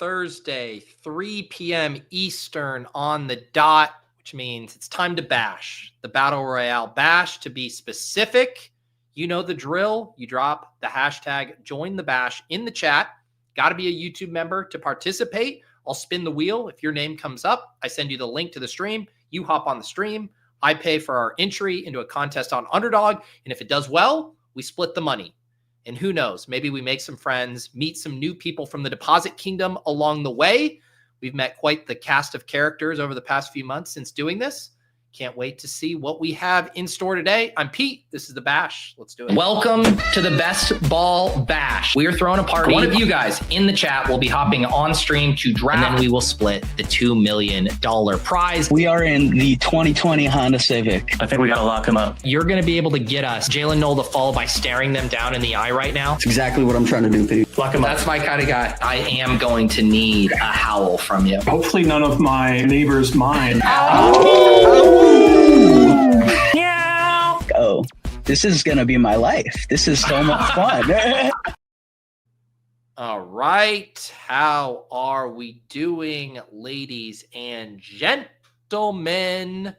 Thursday, 3 p.m. Eastern on the dot, which means it's time to bash. The Battle Royale bash, to be specific. You know the drill. You drop the hashtag join the bash in the chat. Got to be a YouTube member to participate. I'll spin the wheel. If your name comes up, I send you the link to the stream. You hop on the stream. I pay for our entry into a contest on Underdog. And if it does well, we split the money. And who knows, maybe we make some friends, meet some new people from the Deposit Kingdom along the way. We've met quite the cast of characters over the past few months since doing this. Can't wait to see what we have in store today. I'm Pete. This is the Bash. Let's do it. Welcome to the Best Ball Bash. We are throwing a party. One of you guys in the chat will be hopping on stream to draft, and then we will split the $2 million prize. We are in the 2020 Honda Civic. I think we got to lock him up. You're going to be able to get us Jalen Knoll to fall by staring them down in the eye right now. That's exactly what I'm trying to do, Pete. Lock him up. That's my kind of guy. I am going to need a howl from you. Hopefully none of my neighbors mind. Oh, this is going to be my life. This is so much fun. All right. How are we doing, ladies and gentlemen?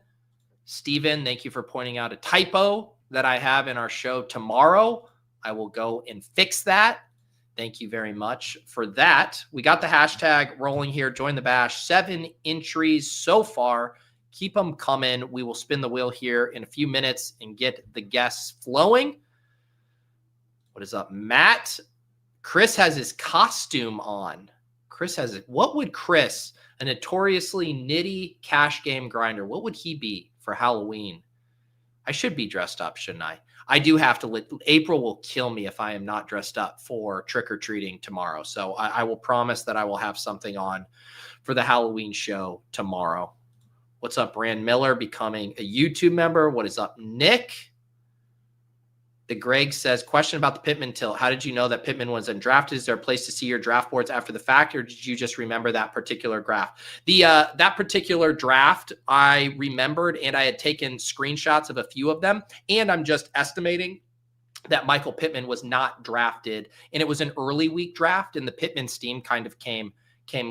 Steven, thank you for pointing out a typo that I have in our show tomorrow. I will go and fix that. Thank you very much for that. We got the hashtag rolling here. Join the bash. 7 entries so far. Keep them coming. We will spin the wheel here in a few minutes and get the guests flowing. What is up, Matt? Chris has his costume on. Chris has it. What would Chris, a notoriously nitty cash game grinder, what would he be for Halloween? I should be dressed up, shouldn't I? I do have to. April will kill me if I am not dressed up for trick-or-treating tomorrow. So I will promise that I will have something on for the Halloween show tomorrow. What's up, Brand Miller, becoming a YouTube member? What is up, Nick? The Greg says, question about the Pittman tilt. How did you know that Pittman was undrafted? Is there a place to see your draft boards after the fact, or did you just remember that particular graph? That particular draft, I remembered, and I had taken screenshots of a few of them, and I'm just estimating that Michael Pittman was not drafted, and it was an early week draft, and the Pittman steam kind of came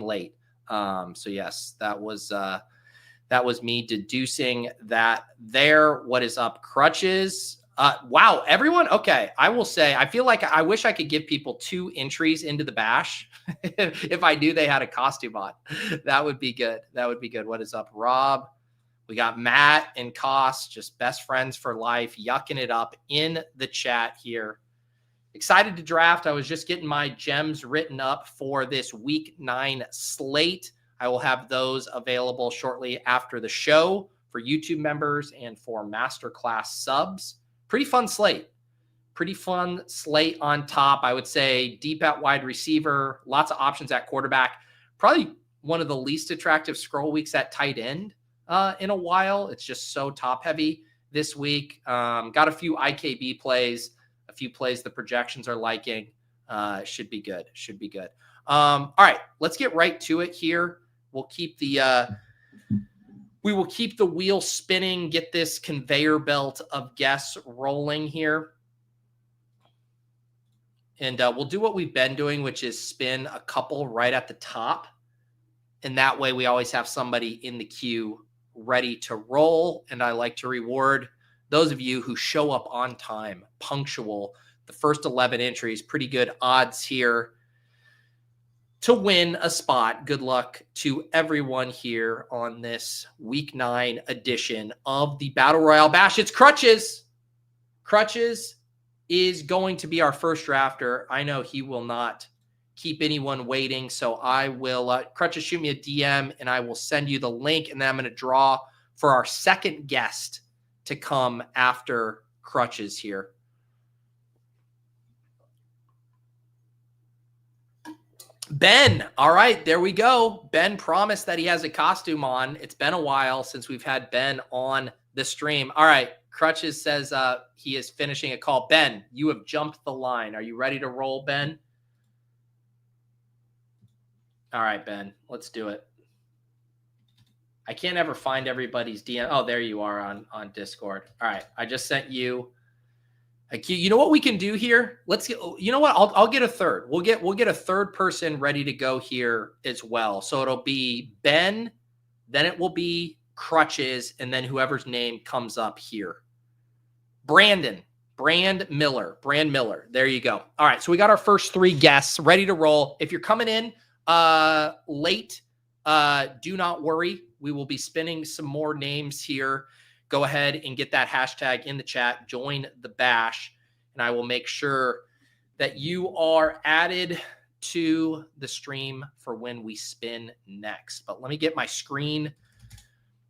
late. So yes, that was me deducing that there. What is up, Krutches? Wow, everyone. Okay, I will say, I feel like I wish I could give people 2 entries into the bash. If I knew they had a costume on, that would be good. That would be good. What is up, Rob? We got Matt and Koss, just best friends for life, yucking it up in the chat here. Excited to draft. I was just getting my gems written up for this week 9 slate. I will have those available shortly after the show for YouTube members and for masterclass subs. Pretty fun slate. Pretty fun slate on top. I would say deep at wide receiver, lots of options at quarterback. Probably one of the least attractive scroll weeks at tight end in a while. It's just so top heavy this week. Got a few IKB plays, a few plays the projections are liking. Should be good. Should be good. All right, let's get right to it here. We'll keep the we will keep the wheel spinning, get this conveyor belt of guests rolling here. And we'll do what we've been doing, which is spin a couple right at the top. And that way we always have somebody in the queue ready to roll. And I like to reward those of you who show up on time, punctual. The first 11 entries, pretty good odds here to win a spot. Good luck to everyone here on this week 9 edition of the Battle Royale Bash. It's Krutches. Krutches is going to be our first drafter. I know he will not keep anyone waiting, so I will, Krutches, shoot me a DM, and I will send you the link, and then I'm going to draw for our second guest to come after Krutches here. Ben, all right, there we go. Ben promised that he has a costume on. It's been a while since we've had Ben on the stream. All right, Krutches says he is finishing a call. Ben, you have jumped the line. Are you ready to roll, Ben? All right, Ben, let's do it. I can't ever find everybody's DM. Oh, there you are on Discord. All right, I just sent you Like, you know what we can do here? Let's get, you know what? I'll get a third. We'll get a third person ready to go here as well. So it'll be Ben, then it will be Krutches, and then whoever's name comes up here. Brand Miller. There you go. All right. So we got our first 3 guests ready to roll. If you're coming in late, do not worry. We will be spinning some more names here. Go ahead and get that hashtag in the chat. Join the bash, and I will make sure that you are added to the stream for when we spin next. But let me get my screen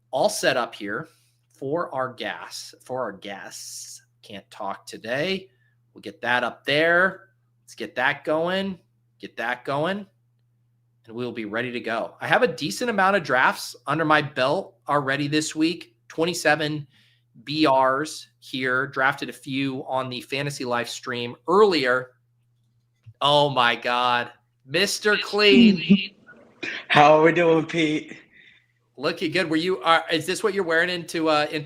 all set up here for our guests. Can't talk today. We'll get that up there. Let's get that going. And we'll be ready to go. I have a decent amount of drafts under my belt already this week. 27 BRs here. Drafted a few on the Fantasy Life stream earlier. Oh my God. Mr. Clean. How are we doing, Pete? Looking good. Is this what you're wearing into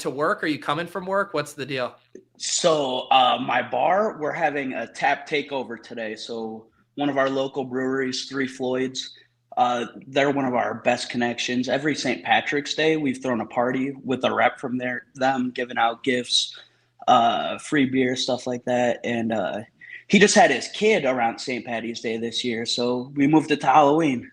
work? Are you coming from work? What's the deal? So my bar, we're having a tap takeover today. So one of our local breweries, Three Floyds, they're one of our best connections. Every St. Patrick's Day, we've thrown a party with a rep from them giving out gifts, free beer, stuff like that. And he just had his kid around St. Patty's Day this year, so we moved it to Halloween.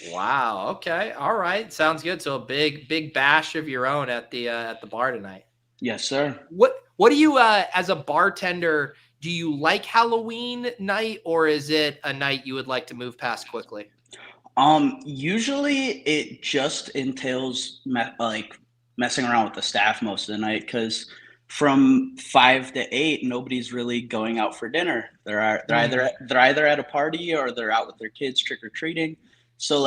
Wow. Okay. All right. Sounds good. So a big bash of your own at the bar tonight. Yes, sir. What do you as a bartender, do you like Halloween night, or is it a night you would like to move past quickly? Usually it just entails messing around with the staff most of the night, because from 5 to 8, nobody's really going out for dinner. They're either at a party or they're out with their kids trick or treating. So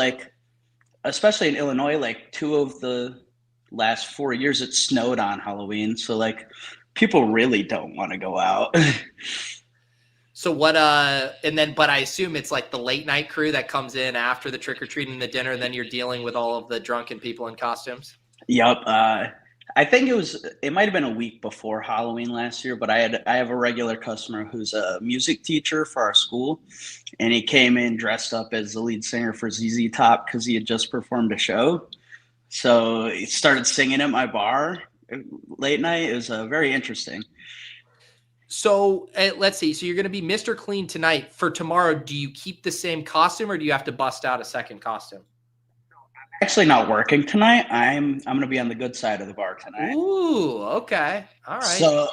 especially in Illinois, 2 of the last 4 years it snowed on Halloween. So people really don't want to go out. So but I assume it's the late night crew that comes in after the trick or treating and the dinner, and then you're dealing with all of the drunken people in costumes. Yep. I think it might've been a week before Halloween last year, but I have a regular customer who's a music teacher for our school, and he came in dressed up as the lead singer for ZZ Top because he had just performed a show. So he started singing at my bar late night. It was very interesting. So let's see. So you're going to be Mr. Clean tonight. For tomorrow, do you keep the same costume, or do you have to bust out a second costume? Actually not working tonight. I'm going to be on the good side of the bar tonight. Ooh, okay. All right. So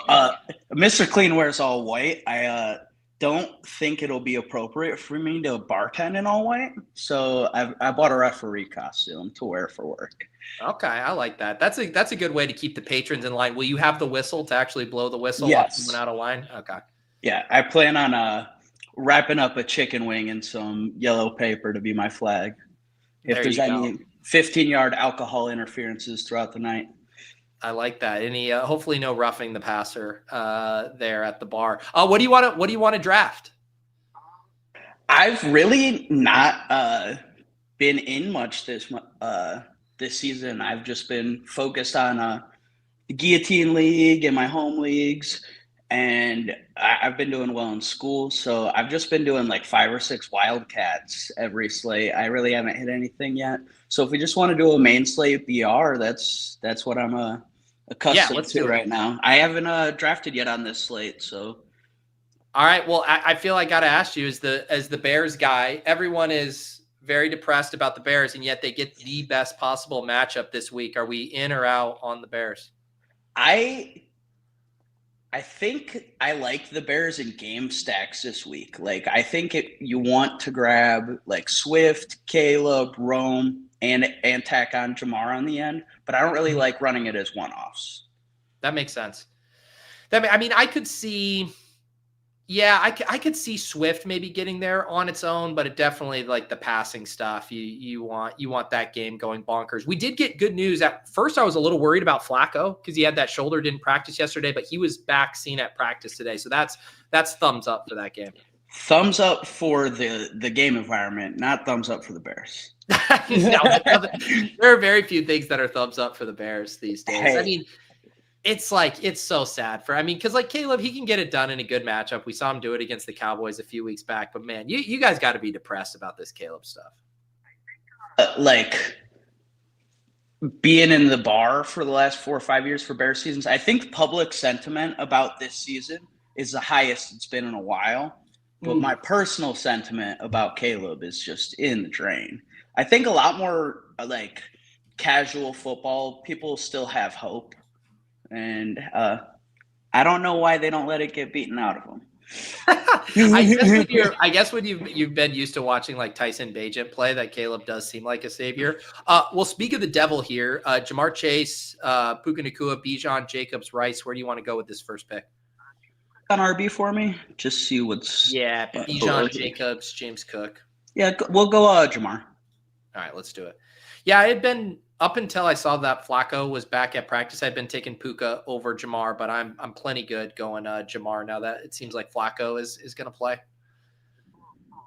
Mr. Clean wears all white. I don't think it'll be appropriate for me to bartend in all white. So I bought a referee costume to wear for work. Okay, I like that. That's a good way to keep the patrons in line. Will you have the whistle to actually blow the whistle? Yes. Someone out of line? Okay. Yeah, I plan on wrapping up a chicken wing in some yellow paper to be my flag. If there's any 15-yard alcohol interferences throughout the night. I like that. Any hopefully no roughing the passer there at the bar. What do you want to draft? I've really not been in much this season. I've just been focused on the Guillotine League and my home leagues, and I've been doing well in school. So I've just been doing 5 or 6 Wildcats every slate. I really haven't hit anything yet. So if we just want to do a main slate BR, that's what I'm accustomed to right now. I haven't drafted yet on this slate. So, all right. Well, I feel I got to ask you, as the Bears guy, everyone is very depressed about the Bears, and yet they get the best possible matchup this week. Are we in or out on the Bears? I think I like the Bears in game stacks this week. I think you want to grab Swift, Caleb, Rome, and tack on Jamar on the end, but I don't really like running it as one-offs. That makes sense. I could see, I could see Swift maybe getting there on its own, but it definitely the passing stuff. You want that game going bonkers. We did get good news. At first, I was a little worried about Flacco because he had that shoulder, didn't practice yesterday, but he was back seen at practice today. So that's thumbs up for that game. Thumbs up for the game environment, not thumbs up for the Bears. No, there are very few things that are thumbs up for the Bears these days. Hey, it's like, it's so sad for, I mean, because like Caleb, he can get it done in a good matchup. We saw him do it against the Cowboys a few weeks back, but man, you guys got to be depressed about this Caleb stuff. Like being in the bar for the last 4 or 5 years for Bears seasons, I think public sentiment about this season is the highest it's been in a while. But my personal sentiment about Caleb is just in the drain. I think a lot more like casual football people still have hope. And I don't know why they don't let it get beaten out of them. I guess when you've been used to watching like Tyson Bagent play, that Caleb does seem like a savior. Well, speak of the devil here, Jamar Chase, Puka Nacua, Bijan, Jacobs, Rice. Where do you want to go with this first pick? On RB for me, just see what's Bijan, Jacobs, James Cook. Yeah, we'll go Jamar. All right, let's do it. Yeah, I had been up until I saw that Flacco was back at practice. I'd been taking Puka over Jamar, but I'm plenty good going Jamar now that it seems like Flacco is going to play.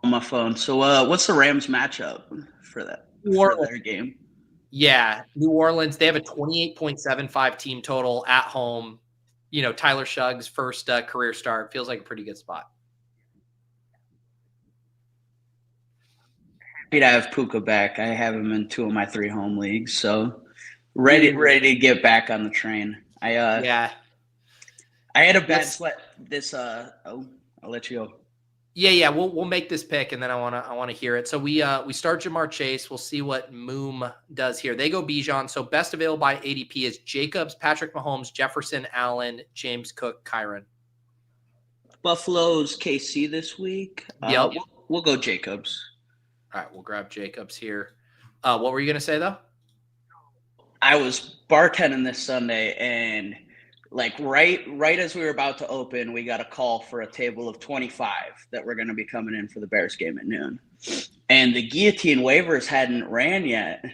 On my phone. So what's the Rams matchup for their game? Yeah, New Orleans. They have a 28.75 team total at home. You know, Tyler Shugg's first career start feels like a pretty good spot. Happy to have Puka back. I have him in 2 of my 3 home leagues, so ready to get back on the train. I had a bad sweat this I'll let you go. Yeah, we'll make this pick, and then I want to hear it. So we start Jamar Chase. We'll see what Moom does here. They go Bijan. So best available by ADP is Jacobs, Patrick Mahomes, Jefferson, Allen, James Cook, Kyron. Buffalo's KC this week. Yep. We'll go Jacobs. All right, we'll grab Jacobs here. What were you going to say, though? I was bartending this Sunday, and like right as we were about to open, we got a call for a table of 25 that were going to be coming in for the Bears game at noon. And the guillotine waivers hadn't ran yet.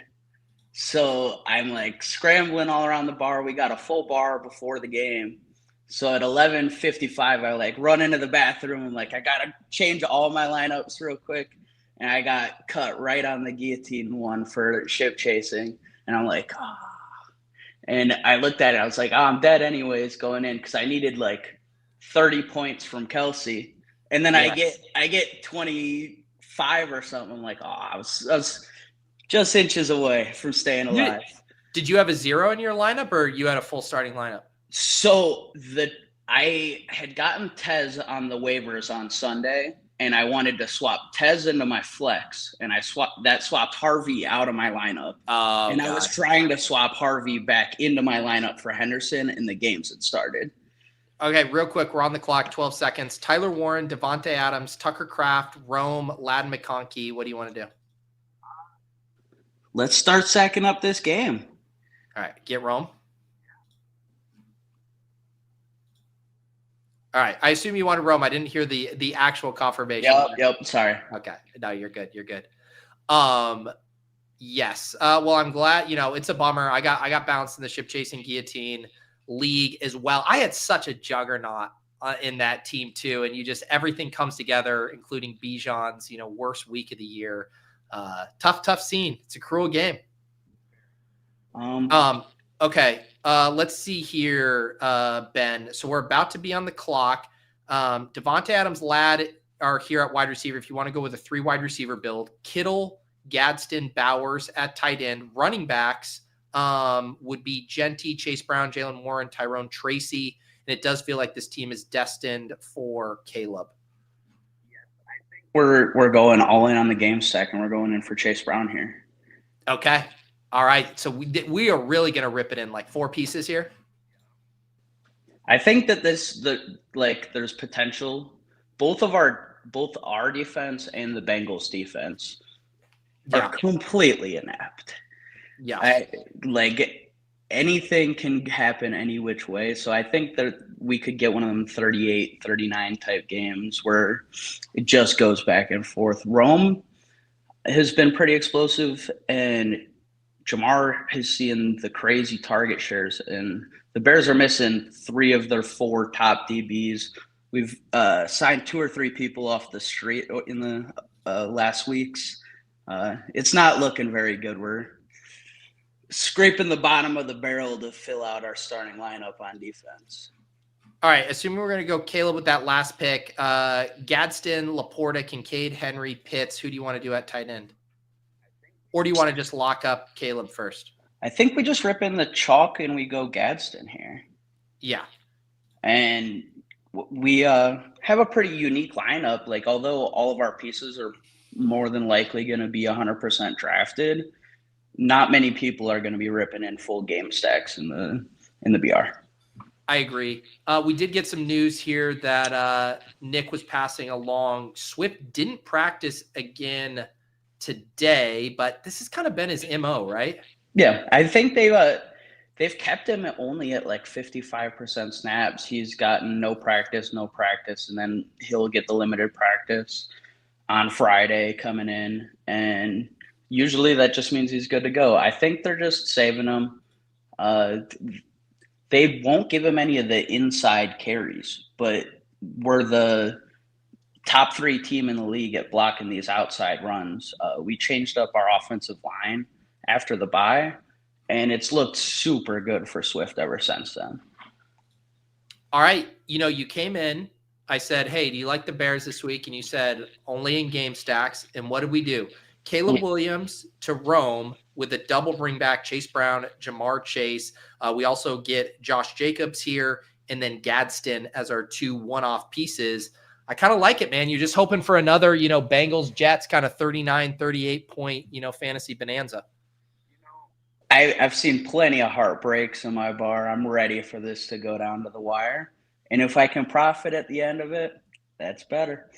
So I'm like scrambling all around the bar. We got a full bar before the game. So at 11:55, I like run into the bathroom and like I got to change all my lineups real quick. And I got cut right on the guillotine one for ship chasing. And I'm like, oh. And I looked at it. I was like, I'm dead anyways going in because I needed like 30 points from Kelsey. And then yes. I get 25 or something. I'm like, oh, I was just inches away from staying alive. Did you have a 0 in your lineup or you had a full starting lineup? So I had gotten Tez on the waivers on Sunday. And I wanted to swap Tez into my flex, and I swapped Harvey out of my lineup. Oh, and I was trying to swap Harvey back into my lineup for Henderson, and the games had started. Okay, real quick, we're on the clock, 12 seconds. Tyler Warren, Devontae Adams, Tucker Kraft, Rome, Ladd McConkey. What do you want to do? Let's start sacking up this game. All right, get Rome. All right. I assume you wanted Rome. I didn't hear the actual confirmation. Yep. Sorry. Okay. No, you're good. You're good. Yes. Well, I'm glad, it's a bummer. I got bounced in the ship chasing guillotine league as well. I had such a juggernaut in that team too. And everything comes together, including Bijan's, worst week of the year. Tough scene. It's a cruel game. Okay. Let's see here, Ben. So we're about to be on the clock. Devontae Adams, Ladd are here at wide receiver. If you want to go with a 3 wide receiver build, Kittle, Gadsden, Bowers at tight end. Running backs would be Genty, Chase Brown, Jalen Warren, Tyrone Tracy. And it does feel like this team is destined for Caleb. We're going all in on the game stack, and we're going in for Chase Brown here. Okay. All right. So we are really going to rip it in like 4 pieces here. I think that there's potential. Both our defense and the Bengals defense are completely inept. Yeah. Anything can happen any which way. So I think that we could get one of them 38, 39 type games where it just goes back and forth. Rome has been pretty explosive, and Jamar has seen the crazy target shares, and the Bears are missing 3 of their 4 top DBs. We've signed 2 or 3 people off the street in the last weeks. It's not looking very good. We're scraping the bottom of the barrel to fill out our starting lineup on defense. All right, assuming we're going to go Caleb with that last pick, Gadsden, Laporta, Kincaid, Henry, Pitts, who do you want to do at tight end? Or do you want to just lock up Caleb first? I think we just rip in the chalk and we go Gadsden here. Yeah. And we have a pretty unique lineup. Like, although all of our pieces are more than likely going to be 100% drafted, not many people are going to be ripping in full game stacks in the BR. I agree. We did get some news here that Nick was passing along. Swift didn't practice again today, but this has kind of been his MO, right? Yeah, I think they've kept him only at like 55% snaps. He's gotten no practice, and then he'll get the limited practice on Friday coming in, and usually that just means he's good to go. I think they're just saving him. They won't give him any of the inside carries, but we're the top 3 team in the league at blocking these outside runs. We changed up our offensive line after the bye, and it's looked super good for Swift ever since then. All right. You came in. I said, hey, do you like the Bears this week? And you said, only in game stacks. And what did we do? Caleb Williams to Rome with a double bring back, Chase Brown, Jamar Chase. We also get Josh Jacobs here, and then Gadsden as our 2 one-off pieces. I kind of like it, man. You're just hoping for another, Bengals Jets kind of 39, 38 point, fantasy bonanza. I've seen plenty of heartbreaks in my bar. I'm ready for this to go down to the wire. And if I can profit at the end of it, that's better.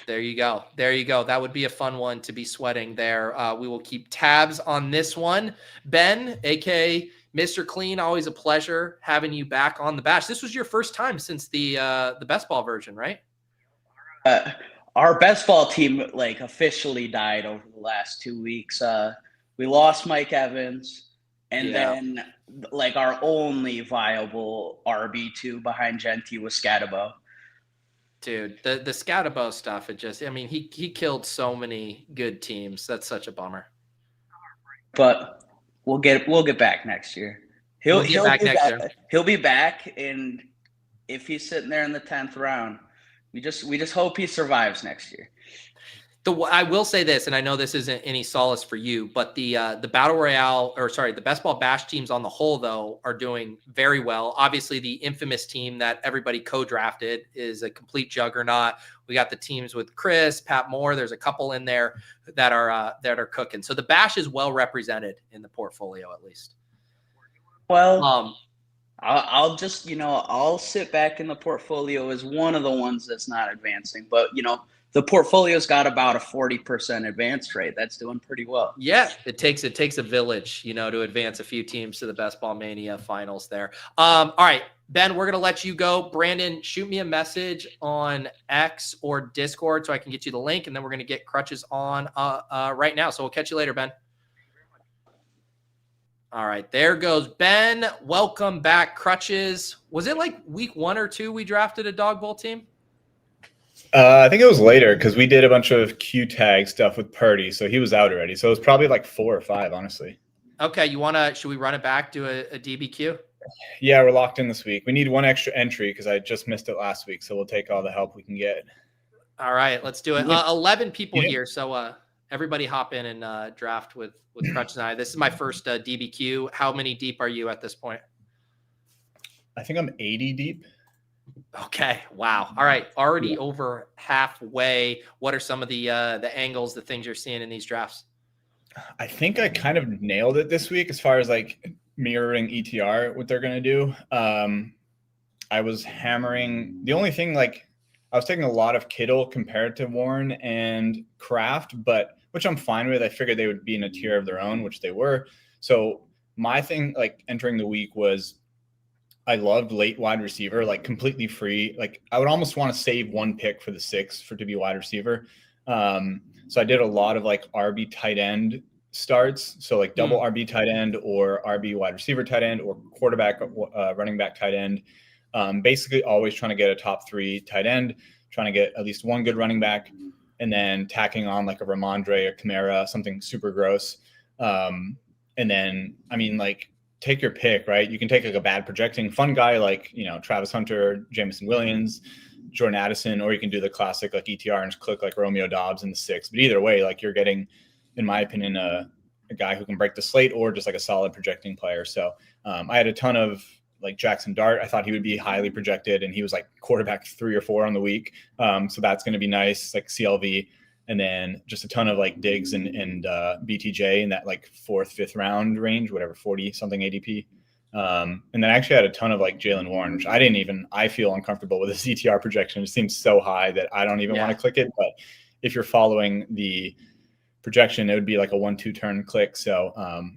There you go. That would be a fun one to be sweating there. We will keep tabs on this one. Ben, a.k.a. Mr. Clean, always a pleasure having you back on the Bash. This was your first time since the best ball version, right? Our best ball team officially died over the last 2 weeks. We lost Mike Evans, and then our only viable RB2 behind Genty was Scatabo. Dude, the Scatabo stuff, he killed so many good teams. That's such a bummer. But we'll get back next year. He'll be back, and if he's sitting there in the 10th round, we just hope he survives next year. I will say this, and I know this isn't any solace for you, but the Battle Royale, the Best Ball Bash teams on the whole, though, are doing very well. Obviously, the infamous team that everybody co-drafted is a complete juggernaut. We got the teams with Chris, Pat Moore. There's a couple in there that are cooking. So the Bash is well represented in the portfolio, at least. Well, I'll just I'll sit back in the portfolio as one of the ones that's not advancing, but the portfolio's got about a 40% advance rate. That's doing pretty well. Yeah, it takes a village, to advance a few teams to the Best Ball Mania finals there. All right, Ben, we're going to let you go. Brandon, shoot me a message on X or Discord so I can get you the link, and then we're going to get Krutches on right now. So we'll catch you later, Ben. All right, there goes Ben. Welcome back, Krutches. Was it like week 1 or 2 we drafted a Dawg Bowl team? I think it was later because we did a bunch of Q tag stuff with Purdy, so he was out already. So it was probably like 4 or 5, honestly. Okay, should we run it back, do a DBQ? Yeah, we're locked in this week. We need 1 extra entry because I just missed it last week, so we'll take all the help we can get. All right, let's do it. 11 people here, so everybody hop in and draft with Krutches and I. This is my first DBQ. How many deep are you at this point? I think I'm 80 deep. Okay. Wow. All right. Already over halfway. What are some of the angles, the things you're seeing in these drafts? I think I kind of nailed it this week as far as mirroring ETR, what they're going to do. I was hammering the only thing, I was taking a lot of Kittle compared to Warren and Kraft, but which I'm fine with. I figured they would be in a tier of their own, which they were. So my thing, entering the week was, I loved late wide receiver, completely free. I would almost want to save 1 pick for the 6 to be wide receiver. So I did a lot of RB tight end starts. So double RB tight end or RB wide receiver tight end or quarterback, running back tight end. Basically always trying to get a top 3 tight end, trying to get at least 1 good running back, and then tacking on a Ramondre or Kamara, something super gross. And And then, I mean, like, take your pick, right? You can take like a bad projecting fun guy like, Travis Hunter, Jamison Williams, Jordan Addison, or you can do the classic like ETR and just click like Romeo Dobbs in the 6. But either way, like, you're getting, in my opinion, a guy who can break the slate or just like a solid projecting player. So I had a ton of like Jackson Dart. I thought he would be highly projected, and he was like quarterback 3 or 4 on the week. So that's going to be nice, like CLV. And then just a ton of like Diggs and BTJ in that like 4th, 5th round range, whatever, 40 something ADP. And then I actually had a ton of like Jalen Warren, which I feel uncomfortable with the CTR projection. It seems so high that I don't even want to click it. But if you're following the projection, it would be like a 1-2 turn click. So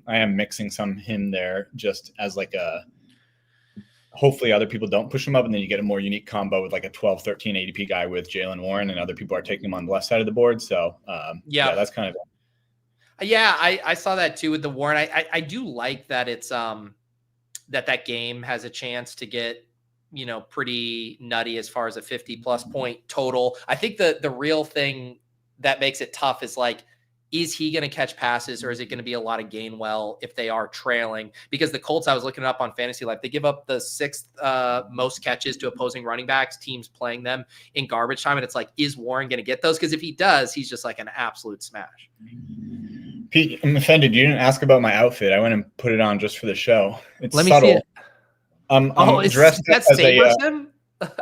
I am mixing some him there just as like hopefully other people don't push him up, and then you get a more unique combo with like a 12, 13 ADP guy with Jalen Warren, and other people are taking him on the left side of the board. So that's kind of it. Yeah, I saw that too with the Warren. I do like that it's that game has a chance to get, pretty nutty as far as a 50+ point total. I think the real thing that makes it tough is like, is he going to catch passes, or is it going to be a lot of Gainwell if they are trailing? Because the Colts, I was looking it up on Fantasy Life, they give up the 6th most catches to opposing running backs, teams playing them in garbage time. And it's like, is Warren going to get those? Because if he does, he's just like an absolute smash. Pete, I'm offended. You didn't ask about my outfit. I went and put it on just for the show. It's Let me subtle. see it. I'm dressed up as SaberSim?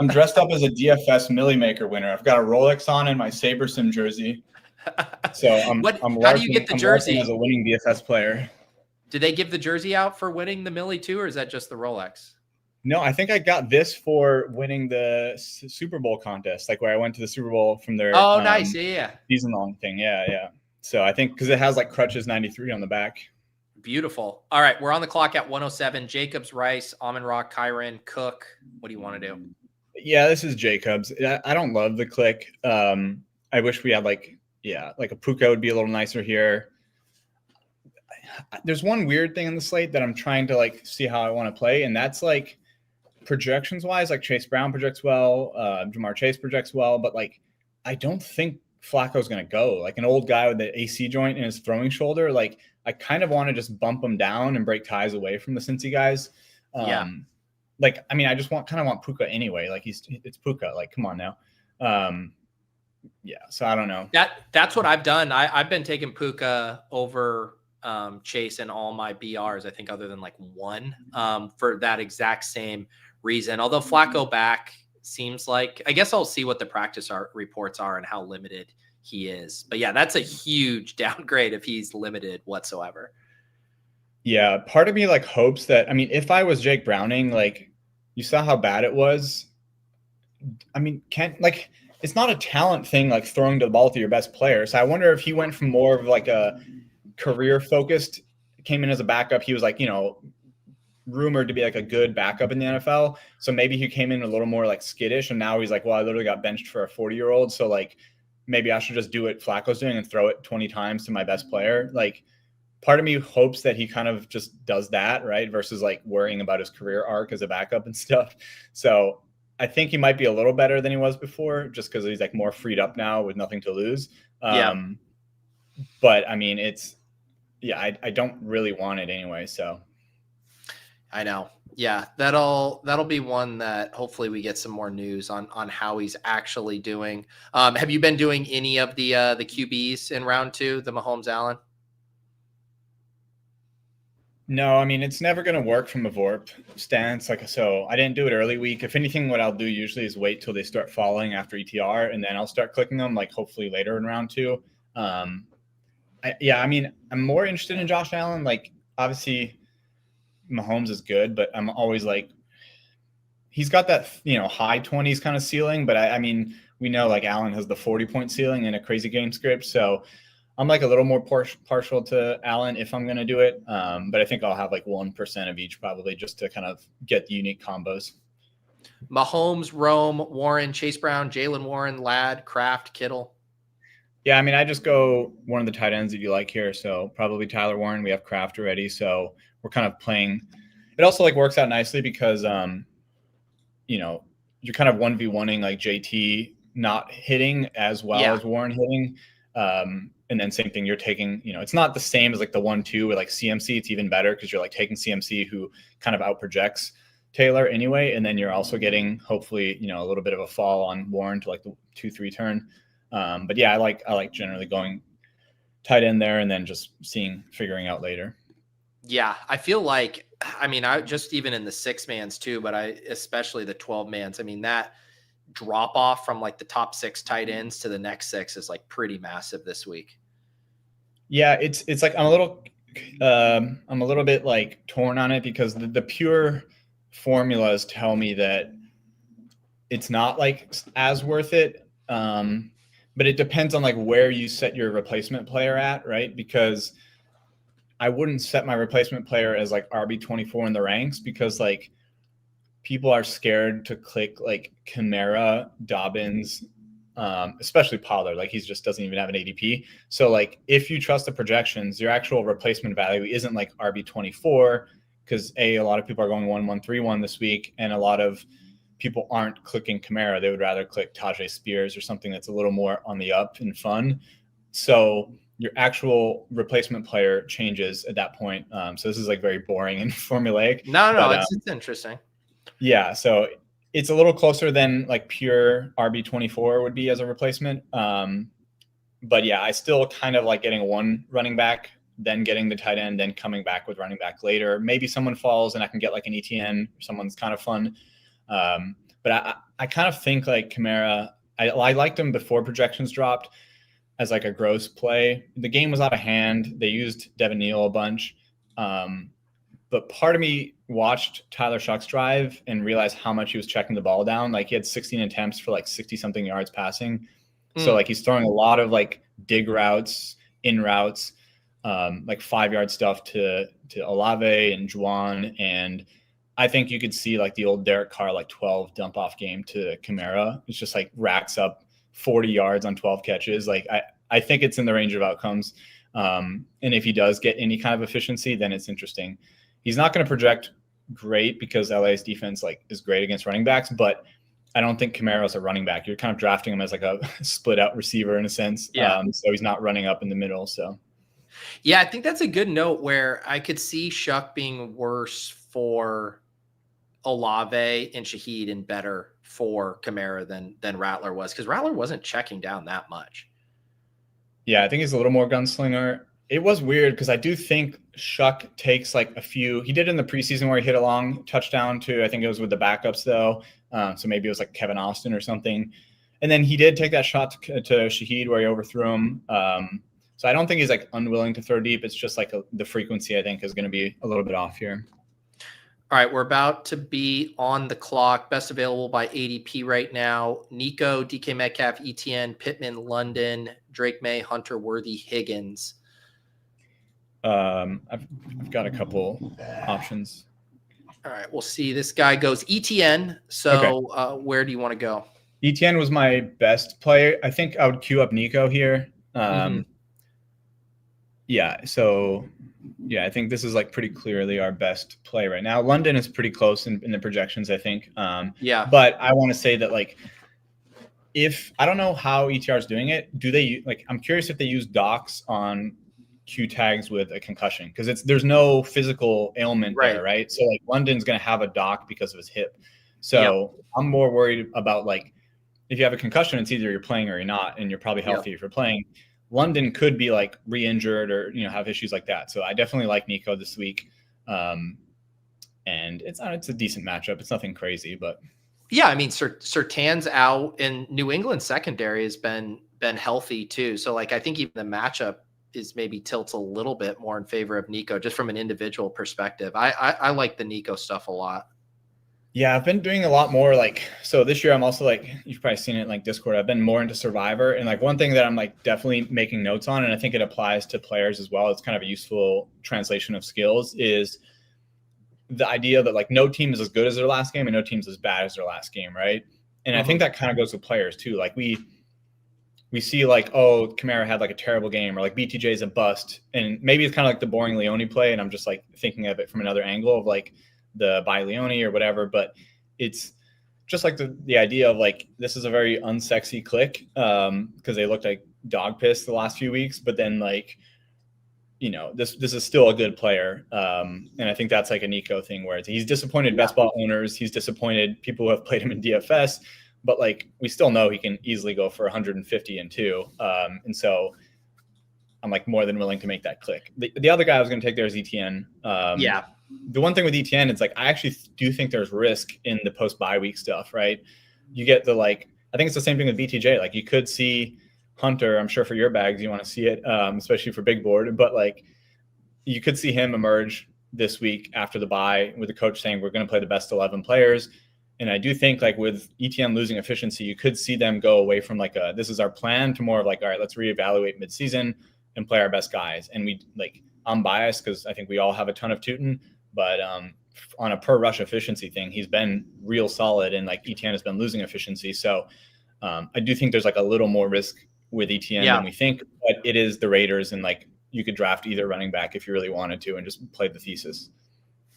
I'm dressed up as a DFS Milly Maker winner. I've got a Rolex on and my SaberSim jersey. So how do you get the jersey as a winning DFS player? Do they give the jersey out for winning the Millie too, or is that just the Rolex? No, I think I got this for winning the Super Bowl contest, like where I went to the Super Bowl from their nice, yeah, season long thing, yeah. So I think because it has like Krutches 93 on the back. Beautiful. All right, we're on the clock at 107. Jacobs, Rice, Almond Rock, Kyron, Cook. What do you want to do? Yeah, this is Jacobs. I don't love the click. I wish we had like a Puka would be a little nicer here. There's one weird thing in the slate that I'm trying to like see how I want to play, and that's like projections wise, like Chase Brown projects well, Jamar Chase projects well, but like I don't think Flacco's going to go. Like an old guy with the AC joint in his throwing shoulder, like I kind of want to just bump him down and break ties away from the Cincy guys. Like, I mean, I just want Puka anyway. Like it's Puka. Like, come on now. So I don't know. That's what I've done. I've been taking Puka over Chase in all my BRs, I think, other than like one, for that exact same reason. Although Flacco back seems like, I guess I'll see what the practice reports are and how limited he is. But yeah, that's a huge downgrade if he's limited whatsoever. Yeah, part of me like hopes that, I mean, if I was Jake Browning, like you saw how bad it was. I mean, it's not a talent thing, like throwing the ball to your best player. So I wonder if he went from more of like a career focused, came in as a backup. He was like, rumored to be like a good backup in the NFL. So maybe he came in a little more like skittish, and now he's like, well, I literally got benched for a 40-year-old. So like, maybe I should just do what Flacco's doing and throw it 20 times to my best player. Like, part of me hopes that he kind of just does that, right? Versus like worrying about his career arc as a backup and stuff. So I think he might be a little better than he was before, just because he's like more freed up now with nothing to lose. But I mean, I don't really want it anyway. So I know. Yeah, that'll be one that hopefully we get some more news on how he's actually doing. Have you been doing any of the QBs in round 2, the Mahomes Allen? No, I mean, it's never going to work from a VORP stance. So I didn't do it early week. If anything, what I'll do usually is wait till they start falling after ETR, and then I'll start clicking them, like hopefully later in round 2. I mean, I'm more interested in Josh Allen. Like, obviously Mahomes is good, but I'm always like, he's got that, high 20s kind of ceiling. But I mean, we know like Allen has the 40-point ceiling in a crazy game script. So I'm like a little more partial to Allen if I'm going to do it. But I think I'll have like 1% of each probably, just to kind of get the unique combos. Mahomes, Rome, Warren, Chase Brown, Jalen Warren, Ladd, Kraft, Kittle. Yeah, I mean, I just go one of the tight ends that you like here. So probably Tyler Warren. We have Kraft already. So we're kind of playing. It also like works out nicely because, you're kind of 1v1ing like JT not hitting as well as Warren hitting. And then same thing, you're taking, it's not the same as like the 1-2 with like CMC. It's even better because you're like taking CMC who kind of out projects Taylor anyway. And then you're also getting hopefully, a little bit of a fall on Warren to like the 2-3 turn. But yeah, I like generally going tight end there and then just figuring out later. Yeah, I feel like, I just even in the 6-mans too, but especially the 12-mans, that drop off from like the top 6 tight ends to the next 6 is like pretty massive this week. Yeah, it's like I'm a little bit like torn on it because the pure formulas tell me that it's not like as worth it. But it depends on like where you set your replacement player at, right? Because I wouldn't set my replacement player as like RB24 in the ranks because like people are scared to click like Kamara, Dobbins, especially Pollard. Like he just doesn't even have an ADP. So like if you trust the projections, your actual replacement value isn't like RB24 because a lot of people are going 1-1-3-1 this week, and a lot of people aren't clicking Kamara. They would rather click Tajay Spears or something that's a little more on the up and fun. So your actual replacement player changes at that point. So this is like very boring and formulaic. No, it's interesting. Yeah, so it's a little closer than like pure RB24 would be as a replacement. But yeah, I still kind of like getting one running back, then getting the tight end, then coming back with running back later. Maybe someone falls and I can get like an ETN or someone's kind of fun. But I kind of think like Kamara, I liked him before projections dropped as like a gross play. The game was out of hand. They used Devin Neal a bunch. But part of me watched Tyler Shuck's drive and realized how much he was checking the ball down. Like he had 16 attempts for like 60 something yards passing. So like he's throwing a lot of like dig routes, in routes, like 5-yard stuff to Olave and Juwan. And I think you could see like the old Derek Carr, like 12 dump off game to Kamara. It's just like racks up 40 yards on 12 catches. Like I think it's in the range of outcomes. And if he does get any kind of efficiency, then it's interesting. He's not going to project great because LA's defense like is great against running backs, but I don't think Kamara's a running back. You're kind of drafting him as like a split out receiver in a sense. Yeah. So he's not running up in the middle. So yeah, I think that's a good note where I could see Shuck being worse for Olave and Shaheed and better for Kamara than Rattler was, because Rattler wasn't checking down that much. Yeah, I think he's a little more gunslinger. It was weird because I do think Shuck takes like a few. He did in the preseason where he hit a long touchdown to, I think it was with the backups though. So maybe it was like Kevin Austin or something. And then he did take that shot to Shaheed where he overthrew him. So I don't think he's like unwilling to throw deep. It's just like the frequency I think is going to be a little bit off here. All right, we're about to be on the clock. Best available by ADP right now: Nico, DK Metcalf, ETN, Pittman, London, Drake May, Hunter, Worthy, Higgins. I've got a couple options. All right, we'll see. This guy goes ETN. So okay. Where do you want to go? ETN was my best player. I think I would queue up Nico here. Yeah, so yeah, I think this is like pretty clearly our best play right now. London is pretty close in the projections, I think. Yeah. But I want to say that like, if I don't know how ETR is doing it, do they like? I'm curious if they use docs on Q tags with a concussion, because there's no physical ailment there, right? So like London's going to have a doc because of his hip. So I'm more worried about like if you have a concussion, it's either you're playing or you're not, and you're probably healthy if you're playing. London could be like re-injured or have issues like that. So I definitely like Nico this week, and it's a decent matchup. It's nothing crazy, but yeah, I mean Surtain's out, and New England secondary has been healthy too. So like I think even the matchup is maybe tilts a little bit more in favor of Nico just from an individual perspective. I like the Nico stuff a lot. Yeah, I've been doing a lot more so this year I'm also like, you've probably seen it in like Discord, I've been more into Survivor, and like one thing that I'm like definitely making notes on, and I think it applies to players as well, it's kind of a useful translation of skills, is the idea that like no team is as good as their last game and no team's as bad as their last game, right? And I think that kind of goes with players too. Like we see like, oh, Kamara had like a terrible game, or like BTJ is a bust. And maybe it's kind of like the boring Leone play, and I'm just like thinking of it from another angle of like the by Leone or whatever. But it's just like the idea of like, this is a very unsexy click because they looked like dog piss the last few weeks, but then like, this is still a good player. And I think that's like a Nico thing where he's disappointed best ball owners. He's disappointed people who have played him in DFS, but like, we still know he can easily go for 150 and 2. And so I'm like more than willing to make that click. The other guy I was going to take there is ETN. The one thing with ETN, it's like, I actually do think there's risk in the post bye week stuff, right? You get the, like, I think it's the same thing with BTJ. Like, you could see Hunter, I'm sure for your bags, you want to see it, especially for big board, but like, you could see him emerge this week after the bye with the coach saying, we're going to play the best 11 players. And I do think like with ETN losing efficiency, you could see them go away from like this is our plan to more of like, all right, let's reevaluate midseason and play our best guys. And I'm biased because I think we all have a ton of Tootin, but on a per rush efficiency thing, he's been real solid, and like ETN has been losing efficiency. So I do think there's like a little more risk with ETN than we think, but it is the Raiders, and like you could draft either running back if you really wanted to and just play the thesis.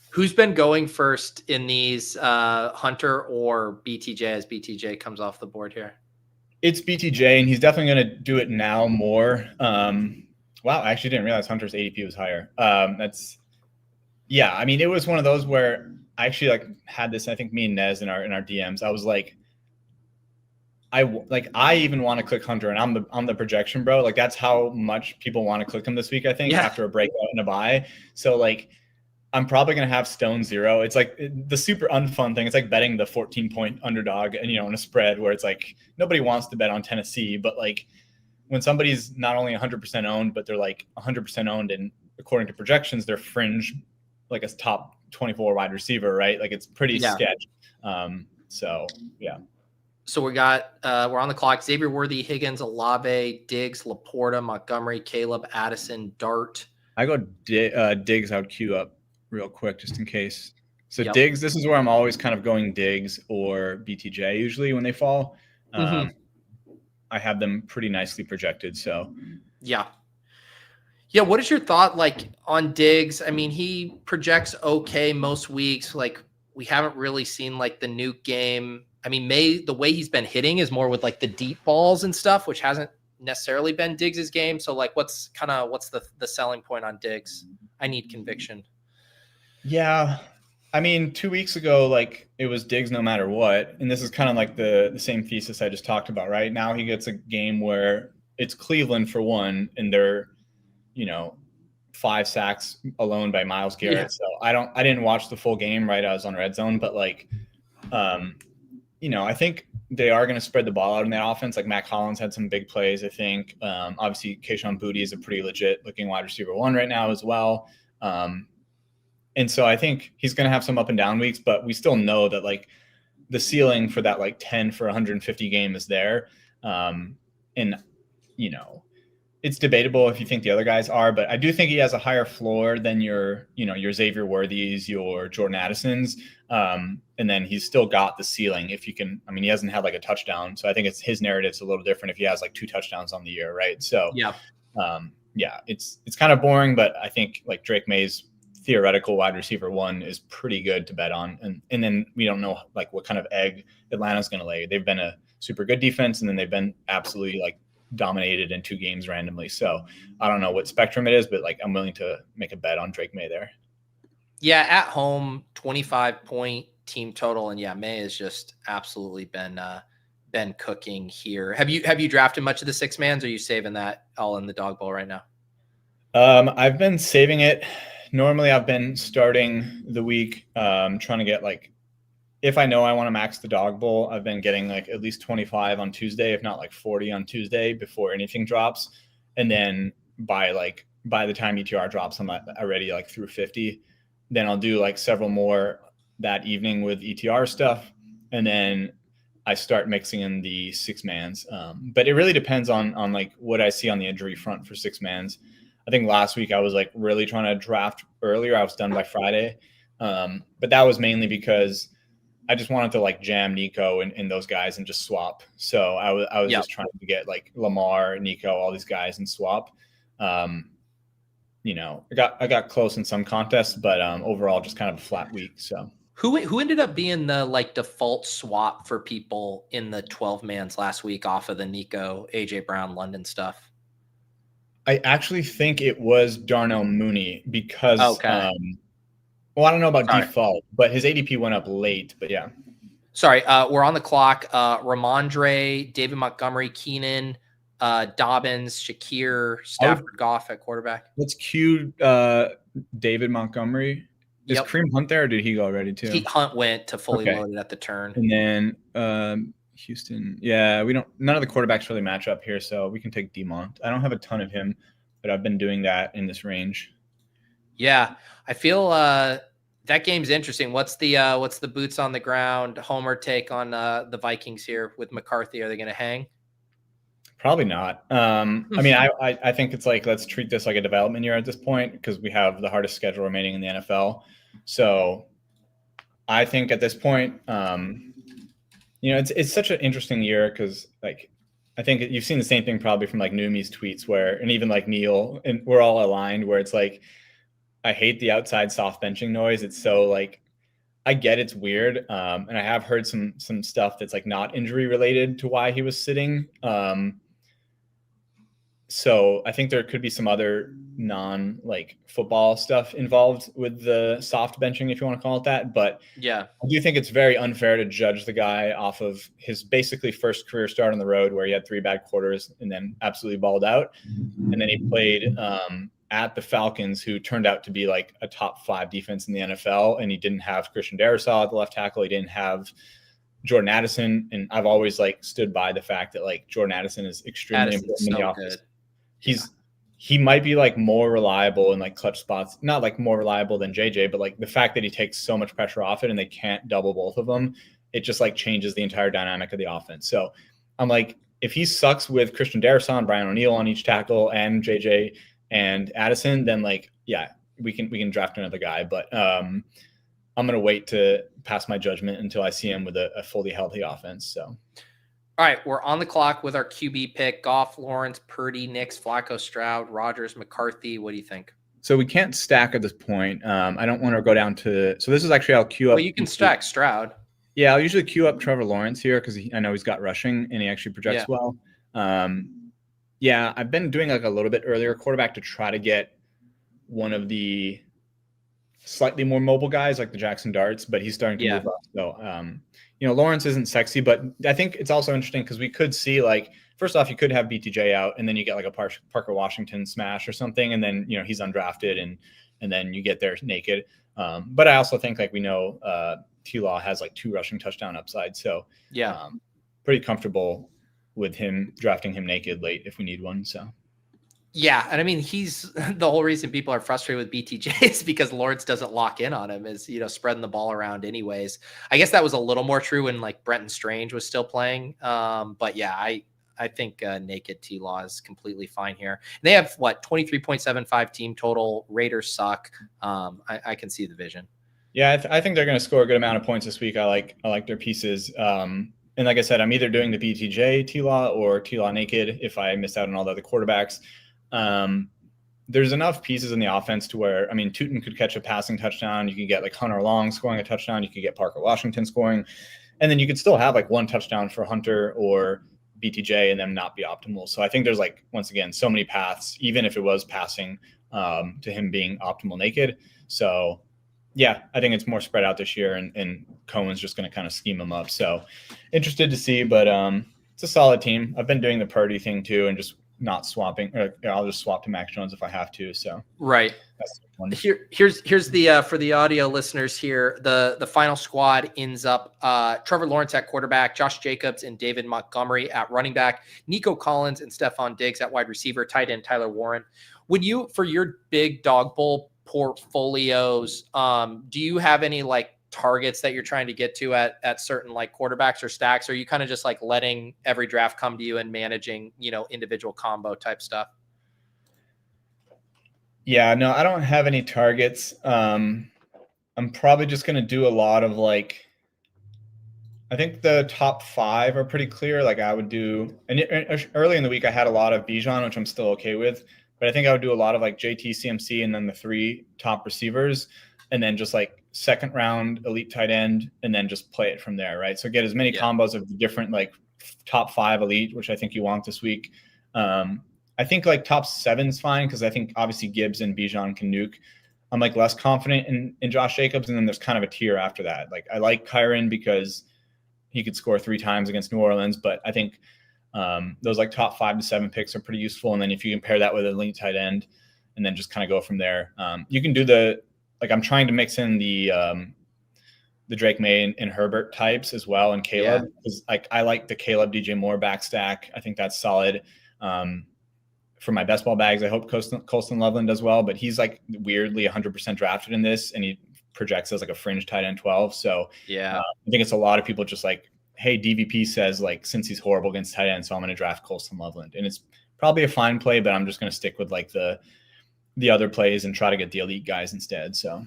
Who's been going first in these, Hunter or BTJ, as BTJ comes off the board here? It's BTJ, and he's definitely going to do it now more. Wow, I actually didn't realize Hunter's ADP was higher. I mean, it was one of those where I actually like had this, I think me and Nez in our DMs, I was like, I even want to click Hunter, and I'm the projection bro. Like, that's how much people want to click him this week, I think, after a breakout and a bye. So like, I'm probably going to have Stone 0. It's like the super unfun thing. It's like betting the 14-point underdog and, in a spread where it's like, nobody wants to bet on Tennessee, but like when somebody's not only 100% owned, but they're like 100% owned, and according to projections, they're fringe, like a top 24 wide receiver, right? Like, it's pretty sketch. So we got, we're on the clock. Xavier Worthy, Higgins, Olave, Diggs, Laporta, Montgomery, Caleb, Addison, Dart. I go Diggs. I would queue up real quick just in case. So Diggs, this is where I'm always kind of going Diggs or BTJ usually when they fall. I have them pretty nicely projected. So what is your thought like on Diggs? I mean, he projects okay most weeks. Like, we haven't really seen like the nuke game. I mean, the way he's been hitting is more with like the deep balls and stuff, which hasn't necessarily been Diggs's game. So like, what's the selling point on Diggs? I need conviction. Yeah. I mean, 2 weeks ago, like, it was Diggs no matter what. And this is kind of like the same thesis I just talked about, right? Now he gets a game where it's Cleveland for one, and they're, 5 sacks alone by Myles Garrett. So I didn't watch the full game, right? I was on Red Zone, but like, I think they are going to spread the ball out in that offense. Like, Mac Hollins had some big plays, I think. Obviously, Kayshon Boutte is a pretty legit looking wide receiver 1 right now as well. And so I think he's going to have some up and down weeks, but we still know that like the ceiling for that like 10 for 150 game is there. It's debatable if you think the other guys are, but I do think he has a higher floor than your Xavier Worthies, your Jordan Addisons. And then he's still got the ceiling if you can. I mean, he hasn't had like a touchdown. So I think his narrative's a little different if he has like 2 touchdowns on the year, right? So it's kind of boring, but I think like Drake May's theoretical wide receiver 1 is pretty good to bet on. And then we don't know like what kind of egg Atlanta's going to lay. They've been a super good defense, and then they've been absolutely like dominated in 2 games randomly. So I don't know what spectrum it is, but like, I'm willing to make a bet on Drake May there. Yeah. At home, 25-point team total. And May has just absolutely been cooking here. Have you drafted much of the 6-mans, or are you saving that all in the Dawg Bowl right now? I've been saving it. Normally I've been starting the week, trying to get like, if I know I want to max the Dawg Bowl, I've been getting like at least 25 on Tuesday, if not like 40 on Tuesday before anything drops. And then by the time ETR drops, I'm already like through 50. Then I'll do like several more that evening with ETR stuff. And then I start mixing in the 6-mans. But it really depends on like what I see on the injury front for 6-mans. I think last week I was like really trying to draft earlier. I was done by Friday. But that was mainly because I just wanted to like jam Nico and those guys and just swap. So I was just trying to get like Lamar, Nico, all these guys and swap. I got close in some contests, but overall just kind of a flat week. So Who ended up being the like default swap for people in the 12-mans last week off of the Nico, AJ Brown, London stuff? I actually think it was Darnell Mooney because, Okay. well, I don't know about Sorry. default, but his ADP went up late. But yeah. Sorry, we're on the clock. Ramondre, David Montgomery, Keenan, Dobbins, Shakir, Stafford, Goff at quarterback. Let's cue David Montgomery. Is Kareem Hunt there, or did he go already too? Hunt went to fully loaded at the turn. And then Houston. Yeah, none of the quarterbacks really match up here, so we can take DeMont. I don't have a ton of him, but I've been doing that in this range. Yeah, I feel that game's interesting. What's the boots on the ground Homer take on the Vikings here with McCarthy? Are they going to hang? Probably not. I mean, I think it's like, let's treat this like a development year at this point because we have the hardest schedule remaining in the NFL. So I think at this point, it's such an interesting year because like I think you've seen the same thing probably from like Numi's tweets and even like Neil, and we're all aligned where it's like, I hate the outside soft benching noise. It's so like, I get it's weird. And I have heard some stuff that's like not injury related to why he was sitting. So I think there could be some other non like football stuff involved with the soft benching, if you want to call it that. But yeah, I do think it's very unfair to judge the guy off of his basically first career start on the road where he had 3 bad quarters and then absolutely balled out. And then he played at the Falcons, who turned out to be like a top 5 defense in the NFL. And he didn't have Christian Darrisaw at the left tackle. He didn't have Jordan Addison. And I've always like stood by the fact that like Jordan Addison is extremely important in the offense. He might be like more reliable in like clutch spots, not like more reliable than JJ, but like the fact that he takes so much pressure off it and they can't double both of them, it just like changes the entire dynamic of the offense. So I'm like, if he sucks with Christian Darrisaw and Brian O'Neill on each tackle and JJ and Addison, then like, yeah, we can draft another guy. But I'm going to wait to pass my judgment until I see him with a fully healthy offense. So. All right, we're on the clock with our QB pick. Goff, Lawrence, Purdy, Nix, Flacco, Stroud, Rodgers, McCarthy. What do you think? So we can't stack at this point. I don't want to go down to – so this is actually I'll queue up. Well, you can stack Stroud. Yeah, I'll usually queue up Trevor Lawrence here because I know he's got rushing and he actually projects well. Yeah, I've been doing like a little bit earlier quarterback to try to get one of the slightly more mobile guys like the Jackson Darts, but he's starting to move up. So, Lawrence isn't sexy, but I think it's also interesting because we could see like, first off, you could have BTJ out and then you get like a Parker Washington smash or something. And then, he's undrafted and then you get there naked. But I also think like we know T-Law has like 2 rushing touchdown upside. So pretty comfortable with drafting him naked late if we need one. So. Yeah, and I mean, he's the whole reason people are frustrated with BTJ is because Lawrence doesn't lock in on him, is spreading the ball around anyways. I guess that was a little more true when like Brenton Strange was still playing. But yeah, I think naked T-Law is completely fine here. And they have 23.75 team total. Raiders suck. I can see the vision. Yeah, I think they're going to score a good amount of points this week. I like their pieces. And like I said, I'm either doing the BTJ T-Law or T-Law naked if I miss out on all the other quarterbacks. There's enough pieces in the offense to where, I mean, Tootin could catch a passing touchdown. You could get like Hunter Long scoring a touchdown. You could get Parker Washington scoring. And then you could still have like 1 touchdown for Hunter or BTJ and them not be optimal. So I think there's like, once again, so many paths, even if it was passing to him being optimal naked. So yeah, I think it's more spread out this year and Cohen's just going to kind of scheme them up. So interested to see, but it's a solid team. I've been doing the Purdy thing too and just not swapping. I'll just swap to Max Jones if I have to. So right. Here's the for the audio listeners here. The final squad ends up Trevor Lawrence at quarterback, Josh Jacobs and David Montgomery at running back, Nico Collins and Stephon Diggs at wide receiver, tight end Tyler Warren. Would you, for your big Dawg Bowl portfolios, do you have any like targets that you're trying to get to at certain like quarterbacks or stacks? Or are you kind of just like letting every draft come to you and managing, individual combo type stuff? Yeah, no, I don't have any targets. I'm probably just going to do a lot of like, I think the top 5 are pretty clear. Like I would do, and early in the week I had a lot of Bijan, which I'm still okay with, but I think I would do a lot of like JT, CMC, and then the 3 top receivers. And then just like second round elite tight end and then just play it from there, right? So get as many combos of the different like top 5 elite, which I think you want this week. I think like top 7's fine because I think obviously Gibbs and Bijan can nuke. I'm like less confident in Josh Jacobs, and then there's kind of a tier after that. Like I like Kyron because he could score 3 times against New Orleans, but I think those like top 5 to 7 picks are pretty useful. And then if you compare that with an elite tight end, and then just kind of go from there, you can do I'm trying to mix in the Drake May and Herbert types as well, and Caleb because I like the Caleb DJ Moore back stack. I think that's solid. For my best ball bags, I hope Colston Loveland does well, but he's like weirdly 100% drafted in this, and he projects as like a fringe tight end 12. So I think it's a lot of people just like, hey, DVP says like since he's horrible against tight end, so I'm going to draft Colston Loveland, and it's probably a fine play, but I'm just going to stick with like the other plays and try to get the elite guys instead. So,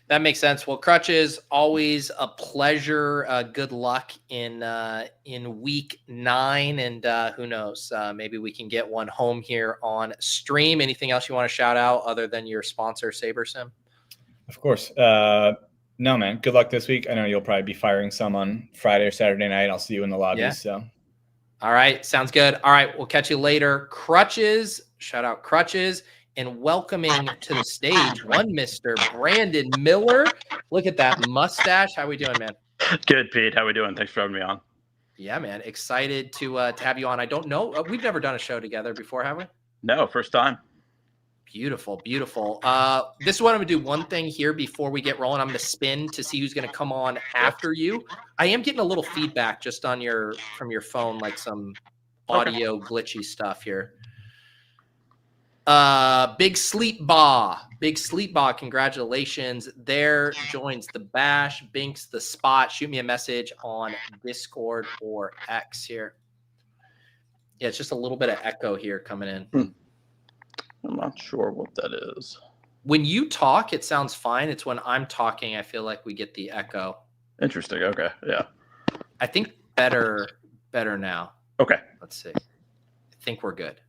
that makes sense. Well, Krutches, always a pleasure. Good luck in week 9, and who knows, maybe we can get one home here on stream. Anything else you want to shout out other than your sponsor, SaberSim? Of course. No, man. Good luck this week. I know you'll probably be firing some on Friday or Saturday night. I'll see you in the lobby. So, all right, sounds good. All right, we'll catch you later. Krutches, shout out Krutches. And welcoming to the stage one Mr. Brandon Miller. Look at that mustache. How we doing, man? Good, Pete. How we doing? Thanks for having me on. Yeah, man. Excited to have you on. I don't know. We've never done a show together before, have we? No, first time. Beautiful, beautiful. This is what I'm going to do. One thing here before we get rolling, I'm going to spin to see who's going to come on after you. I am getting a little feedback just on from your phone, like some audio glitchy stuff here. Big Sleep Baw. Congratulations. There joins the bash. Binks the spot. Shoot me a message on Discord or X here. Yeah, it's just a little bit of echo here coming in. I'm not sure what that is. When you talk, it sounds fine. It's when I'm talking, I feel like we get the echo. Interesting. Okay. Yeah. I think better now. Okay. Let's see. I think we're good.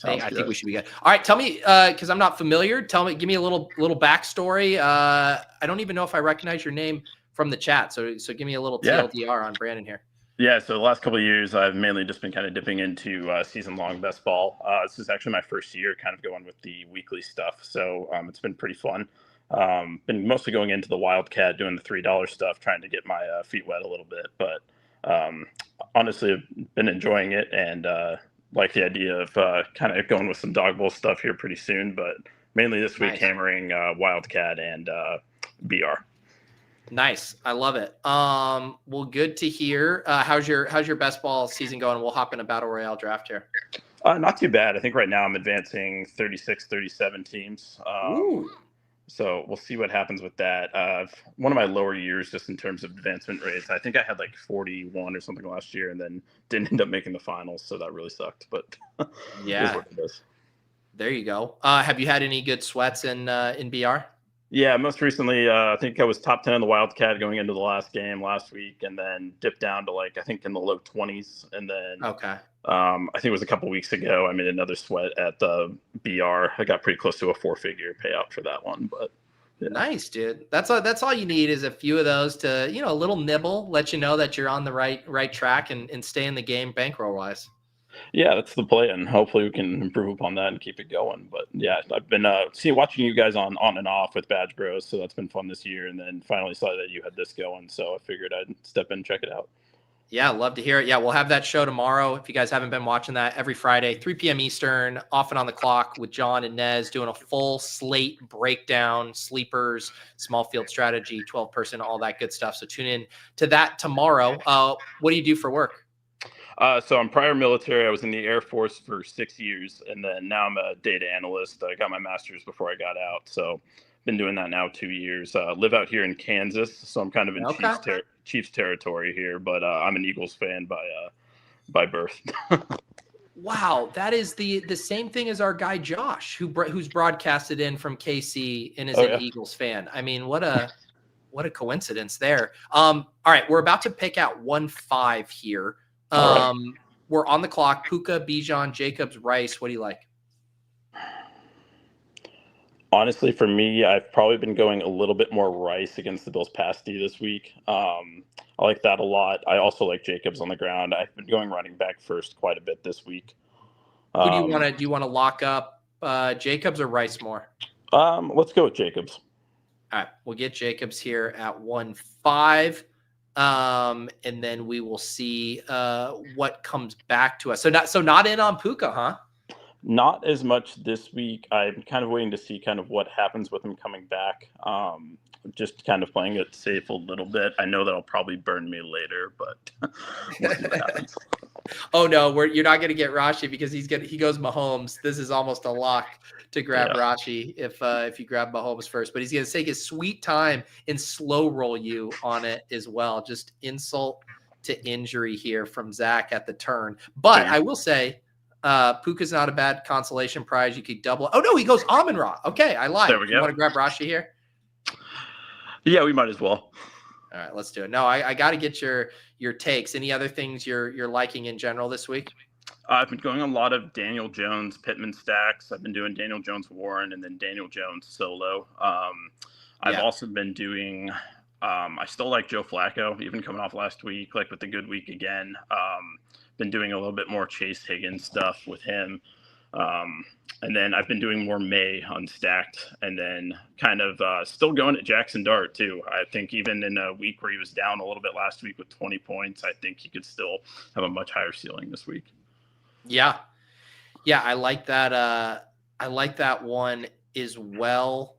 I think we should be good. All right, tell me, because I'm not familiar. Give me a little backstory. I don't even know if I recognize your name from the chat. So give me a little TLDR on Brandon here. Yeah. So the last couple of years, I've mainly just been kind of dipping into season-long best ball. This is actually my first year, kind of going with the weekly stuff. So it's been pretty fun. Been mostly going into the Wildcat, doing the $3 stuff, trying to get my feet wet a little bit. But honestly, I've been enjoying it and. Like the idea of kind of going with some Dawg Bowl stuff here pretty soon, but mainly this week hammering Wildcat and BR. Nice, I love it. Well, good to hear. How's your best ball season going? We'll hop in a battle royale draft here. Not too bad. I think right now I'm advancing 36, 37 teams. So we'll see what happens with that. One of my lower years, just in terms of advancement rates, I think I had like 41 or something last year, and then didn't end up making the finals. So that really sucked. But yeah, what it is. There you go. Have you had any good sweats in BR? Yeah, most recently, I think I was top 10 in the Wildcat going into the last game last week, and then dipped down to I think in the low 20s, and then I think it was a couple weeks ago I made another sweat at the BR. I got pretty close to a 4-figure payout for that one, but yeah. Nice, dude. That's all you need is a few of those to a little nibble, let you know that you're on the right track and stay in the game bankroll wise. Yeah, that's the play, and hopefully we can improve upon that and keep it going. But yeah, I've been watching you guys on and off with Badge Bros, so that's been fun this year. And then finally saw that you had this going, so I figured I'd step in and check it out. Yeah, love to hear it. Yeah, we'll have that show tomorrow. If you guys haven't been watching that, every Friday, 3 p.m. Eastern, off and on the clock with John and Nez doing a full slate breakdown, sleepers, small field strategy, 12-person, all that good stuff. So tune in to that tomorrow. What do you do for work? So I'm prior military. I was in the Air Force for 6 years, and then now I'm a data analyst. I got my master's before I got out, so been doing that now 2 years. Live out here in Kansas, so I'm kind of in Chiefs territory here, but I'm an Eagles fan by birth. Wow, that is the same thing as our guy Josh, who's broadcasted in from KC and is an Eagles fan. I mean, what a coincidence there. All right, we're about to pick out 1-5 here. We're on the clock. Puka, Bijan, Jacobs, Rice. What do you like? Honestly, for me, I've probably been going a little bit more Rice against the Bills pass D this week. I like that a lot. I also like Jacobs on the ground. I've been going running back first quite a bit this week. Who do you want to? Do you want to lock up Jacobs or Rice more? Let's go with Jacobs. All right, we'll get Jacobs here at 1.5, and then we will see what comes back to us. So not in on Puka, huh? Not as much this week. I'm kind of waiting to see kind of what happens with him coming back. Just kind of playing it safe a little bit. I know that'll probably burn me later, but we'll see what happens. Oh no, you're not going to get Rashi because he goes Mahomes. This is almost a lock to grab Rashi if you grab Mahomes first. But he's going to take his sweet time and slow roll you on it as well. Just insult to injury here from Zach at the turn. But I will say, Puka's not a bad consolation prize. You could double. Oh no, he goes Amon Ra. Okay, I lied. There we go. You want to grab Rashi here? Yeah, we might as well. All right, let's do it. No, I got to get your takes. Any other things you're liking in general this week? I've been going a lot of Daniel Jones Pittman stacks. I've been doing Daniel Jones Warren and then Daniel Jones solo. I've also been doing. I still like Joe Flacco, even coming off last week, like with the good week again. Been doing a little bit more Chase Higgins stuff with him. And then I've been doing more May unstacked, and then kind of still going at Jackson Dart too. I think even in a week where he was down a little bit last week with 20 points, I think he could still have a much higher ceiling this week. Yeah, I like that. I like that one as well.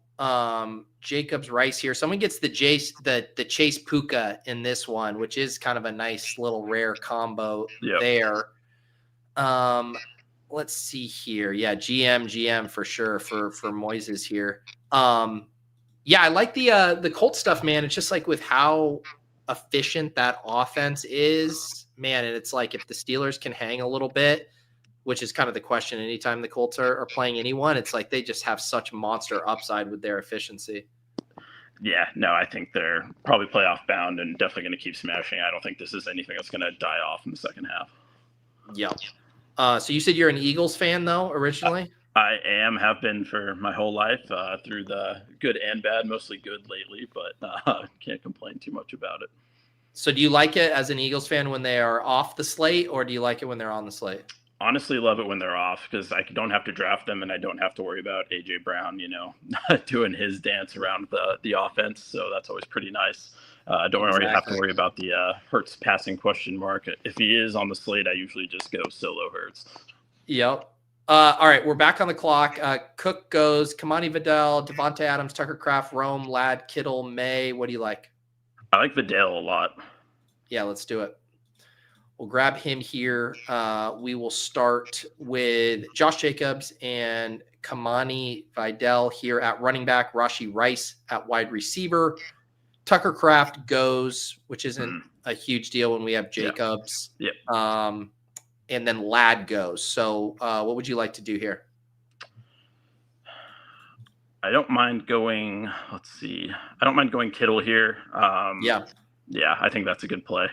Jacobs Rice here. Someone gets the Chase Puka in this one, which is kind of a nice little rare combo there. Let's see here. Yeah, GM for sure for Moises here. I like the Colt stuff, man. It's just like with how efficient that offense is, man. And it's like if the Steelers can hang a little bit, which is kind of the question anytime the Colts are playing anyone, it's like they just have such monster upside with their efficiency. Yeah, no, I think they're probably playoff bound and definitely going to keep smashing. I don't think this is anything that's going to die off in the second half. Yep. So you said you're an Eagles fan, though, originally? I have been for my whole life, through the good and bad, mostly good lately, but can't complain too much about it. So do you like it as an Eagles fan when they are off the slate, or do you like it when they're on the slate? Honestly, love it when they're off because I don't have to draft them and I don't have to worry about A.J. Brown, doing his dance around the offense. So that's always pretty nice. Don't really have to worry about the Hurts passing question mark. If he is on the slate, I usually just go solo Hurts. Yep. All right, we're back on the clock. Cook goes Kamani Vidal, Devontae Adams, Tucker Kraft, Rome, Ladd, Kittle, May. What do you like? I like Vidal a lot. Yeah, let's do it. We'll grab him here. We will start with Josh Jacobs and Kamani Vidal here at running back, Rashee Rice at wide receiver. Tucker Kraft goes, which isn't a huge deal when we have Jacobs. Yep. And then Ladd goes. So what would you like to do here? I don't mind going, let's see. I don't mind going Kittle here. Yeah, I think that's a good play.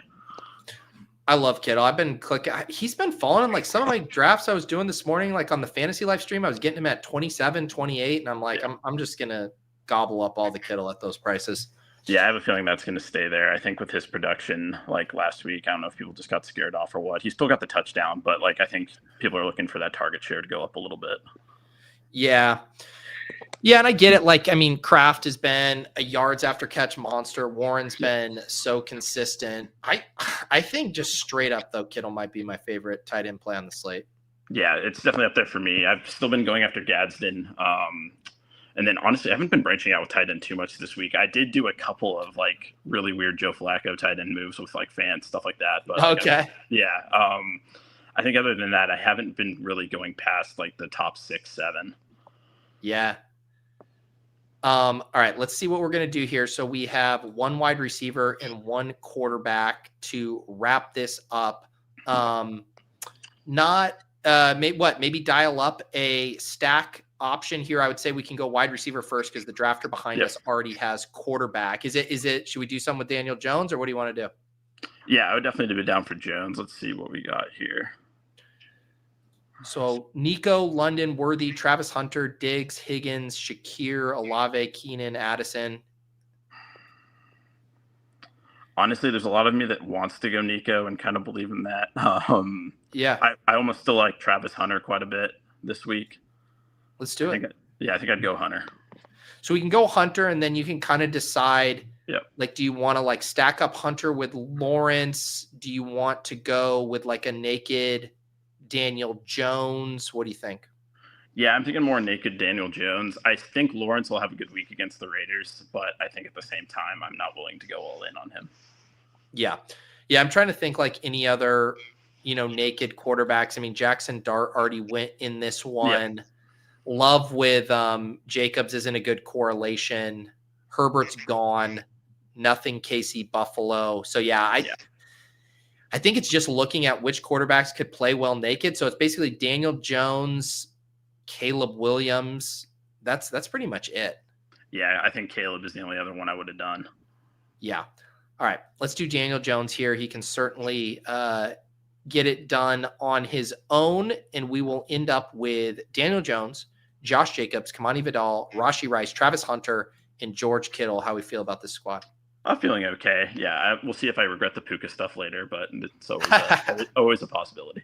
I love Kittle. I've been clicking. He's been falling in like some of my drafts I was doing this morning, like on the fantasy live stream. I was getting him at 27, 28. And I'm like, I'm just going to gobble up all the Kittle at those prices. Yeah, I have a feeling that's going to stay there. I think with his production, like last week, I don't know if people just got scared off or what. He still got the touchdown, but like I think people are looking for that target share to go up a little bit. Yeah. Yeah, and I get it. Like, I mean, Kraft has been a yards after catch monster. Warren's been so consistent. I think just straight up, though, Kittle might be my favorite tight end play on the slate. Yeah, it's definitely up there for me. I've still been going after Gadsden. And then honestly, I haven't been branching out with tight end too much this week. I did do a couple of like really weird Joe Flacco tight end moves with like fans, stuff like that. But okay. I think other than that, I haven't been really going past like the top 6, 7. Yeah. All right, let's see what we're going to do here. So we have one wide receiver and one quarterback to wrap this up. Maybe dial up a stack option here. I would say we can go wide receiver first because the drafter behind us already has quarterback. Should we do something with Daniel Jones or what do you want to do? Yeah, I would definitely be down for Jones. Let's see what we got here. So Nico, London, Worthy, Travis Hunter, Diggs, Higgins, Shakir, Olave, Keenan, Addison. Honestly, there's a lot of me that wants to go Nico and kind of believe in that. Yeah, I almost still like Travis Hunter quite a bit this week. let's do it. I think I'd go Hunter. So we can go Hunter, and then you can kind of decide, like, do you want to like stack up Hunter with Lawrence? Do you want to go with like a naked Daniel Jones? What do you think? Yeah, I'm thinking more naked Daniel Jones. I think Lawrence will have a good week against the Raiders, but I think at the same time, I'm not willing to go all in on him. Yeah. I'm trying to think like any other, naked quarterbacks. I mean, Jackson Dart already went in this one. Yeah. Love with Jacobs isn't a good correlation. Herbert's gone. Nothing KC Buffalo. So I think it's just looking at which quarterbacks could play well naked. So it's basically Daniel Jones, Caleb Williams. That's pretty much it. Yeah, I think Caleb is the only other one I would have done. Yeah. All right, let's do Daniel Jones here. He can certainly get it done on his own, and we will end up with Daniel Jones, Josh Jacobs, Kamani Vidal, Rashee Rice, Travis Hunter, and George Kittle. How we feel about this squad? I'm feeling okay. Yeah, we'll see if I regret the Puka stuff later, but it's always a possibility.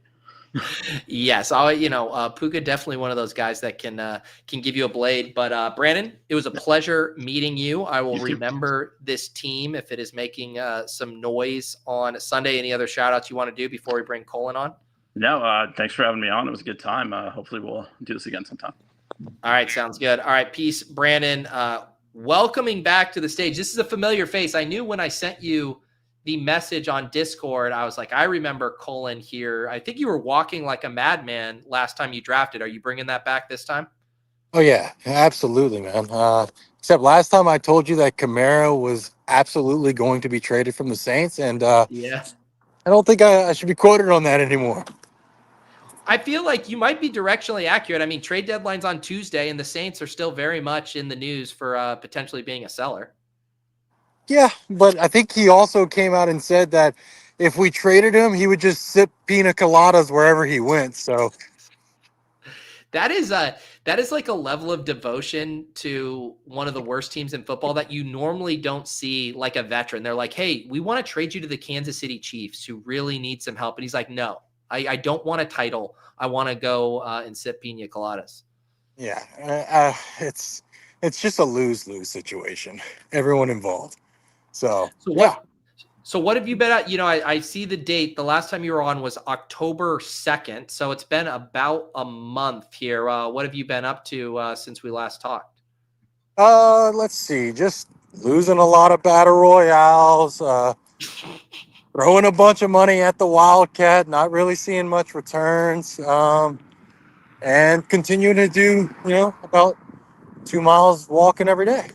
Yes, Puka definitely one of those guys that can give you a blade. But Brandon, it was a pleasure meeting you. I will remember this team if it is making some noise on Sunday. Any other shout outs you want to do before we bring Colin on? No, thanks for having me on. It was a good time. Hopefully we'll do this again sometime. All right, sounds good. All right, peace, Brandon. Welcoming back to the stage. This is a familiar face. I knew when I sent you the message on Discord, I was like, I remember Colin here. I think you were walking like a madman last time you drafted. Are you bringing that back this time? Oh, yeah, absolutely, man. Except last time I told you that Kamara was absolutely going to be traded from the Saints, and I don't think I should be quoted on that anymore. I feel like you might be directionally accurate. I mean, trade deadline's on Tuesday, and the Saints are still very much in the news for potentially being a seller. Yeah, but I think he also came out and said that if we traded him, he would just sip pina coladas wherever he went. So that is like a level of devotion to one of the worst teams in football that you normally don't see, like a veteran. They're like, hey, we want to trade you to the Kansas City Chiefs who really need some help. And he's like, no, I don't want a title. I want to go and sip pina coladas. Yeah, it's just a lose-lose situation. Everyone involved. So what have you been at? I see the date. The last time you were on was October 2nd. So it's been about a month here. What have you been up to since we last talked? Let's see. Just losing a lot of battle royales, throwing a bunch of money at the Wildcat, not really seeing much returns, and continuing to do, about 2 miles walking every day.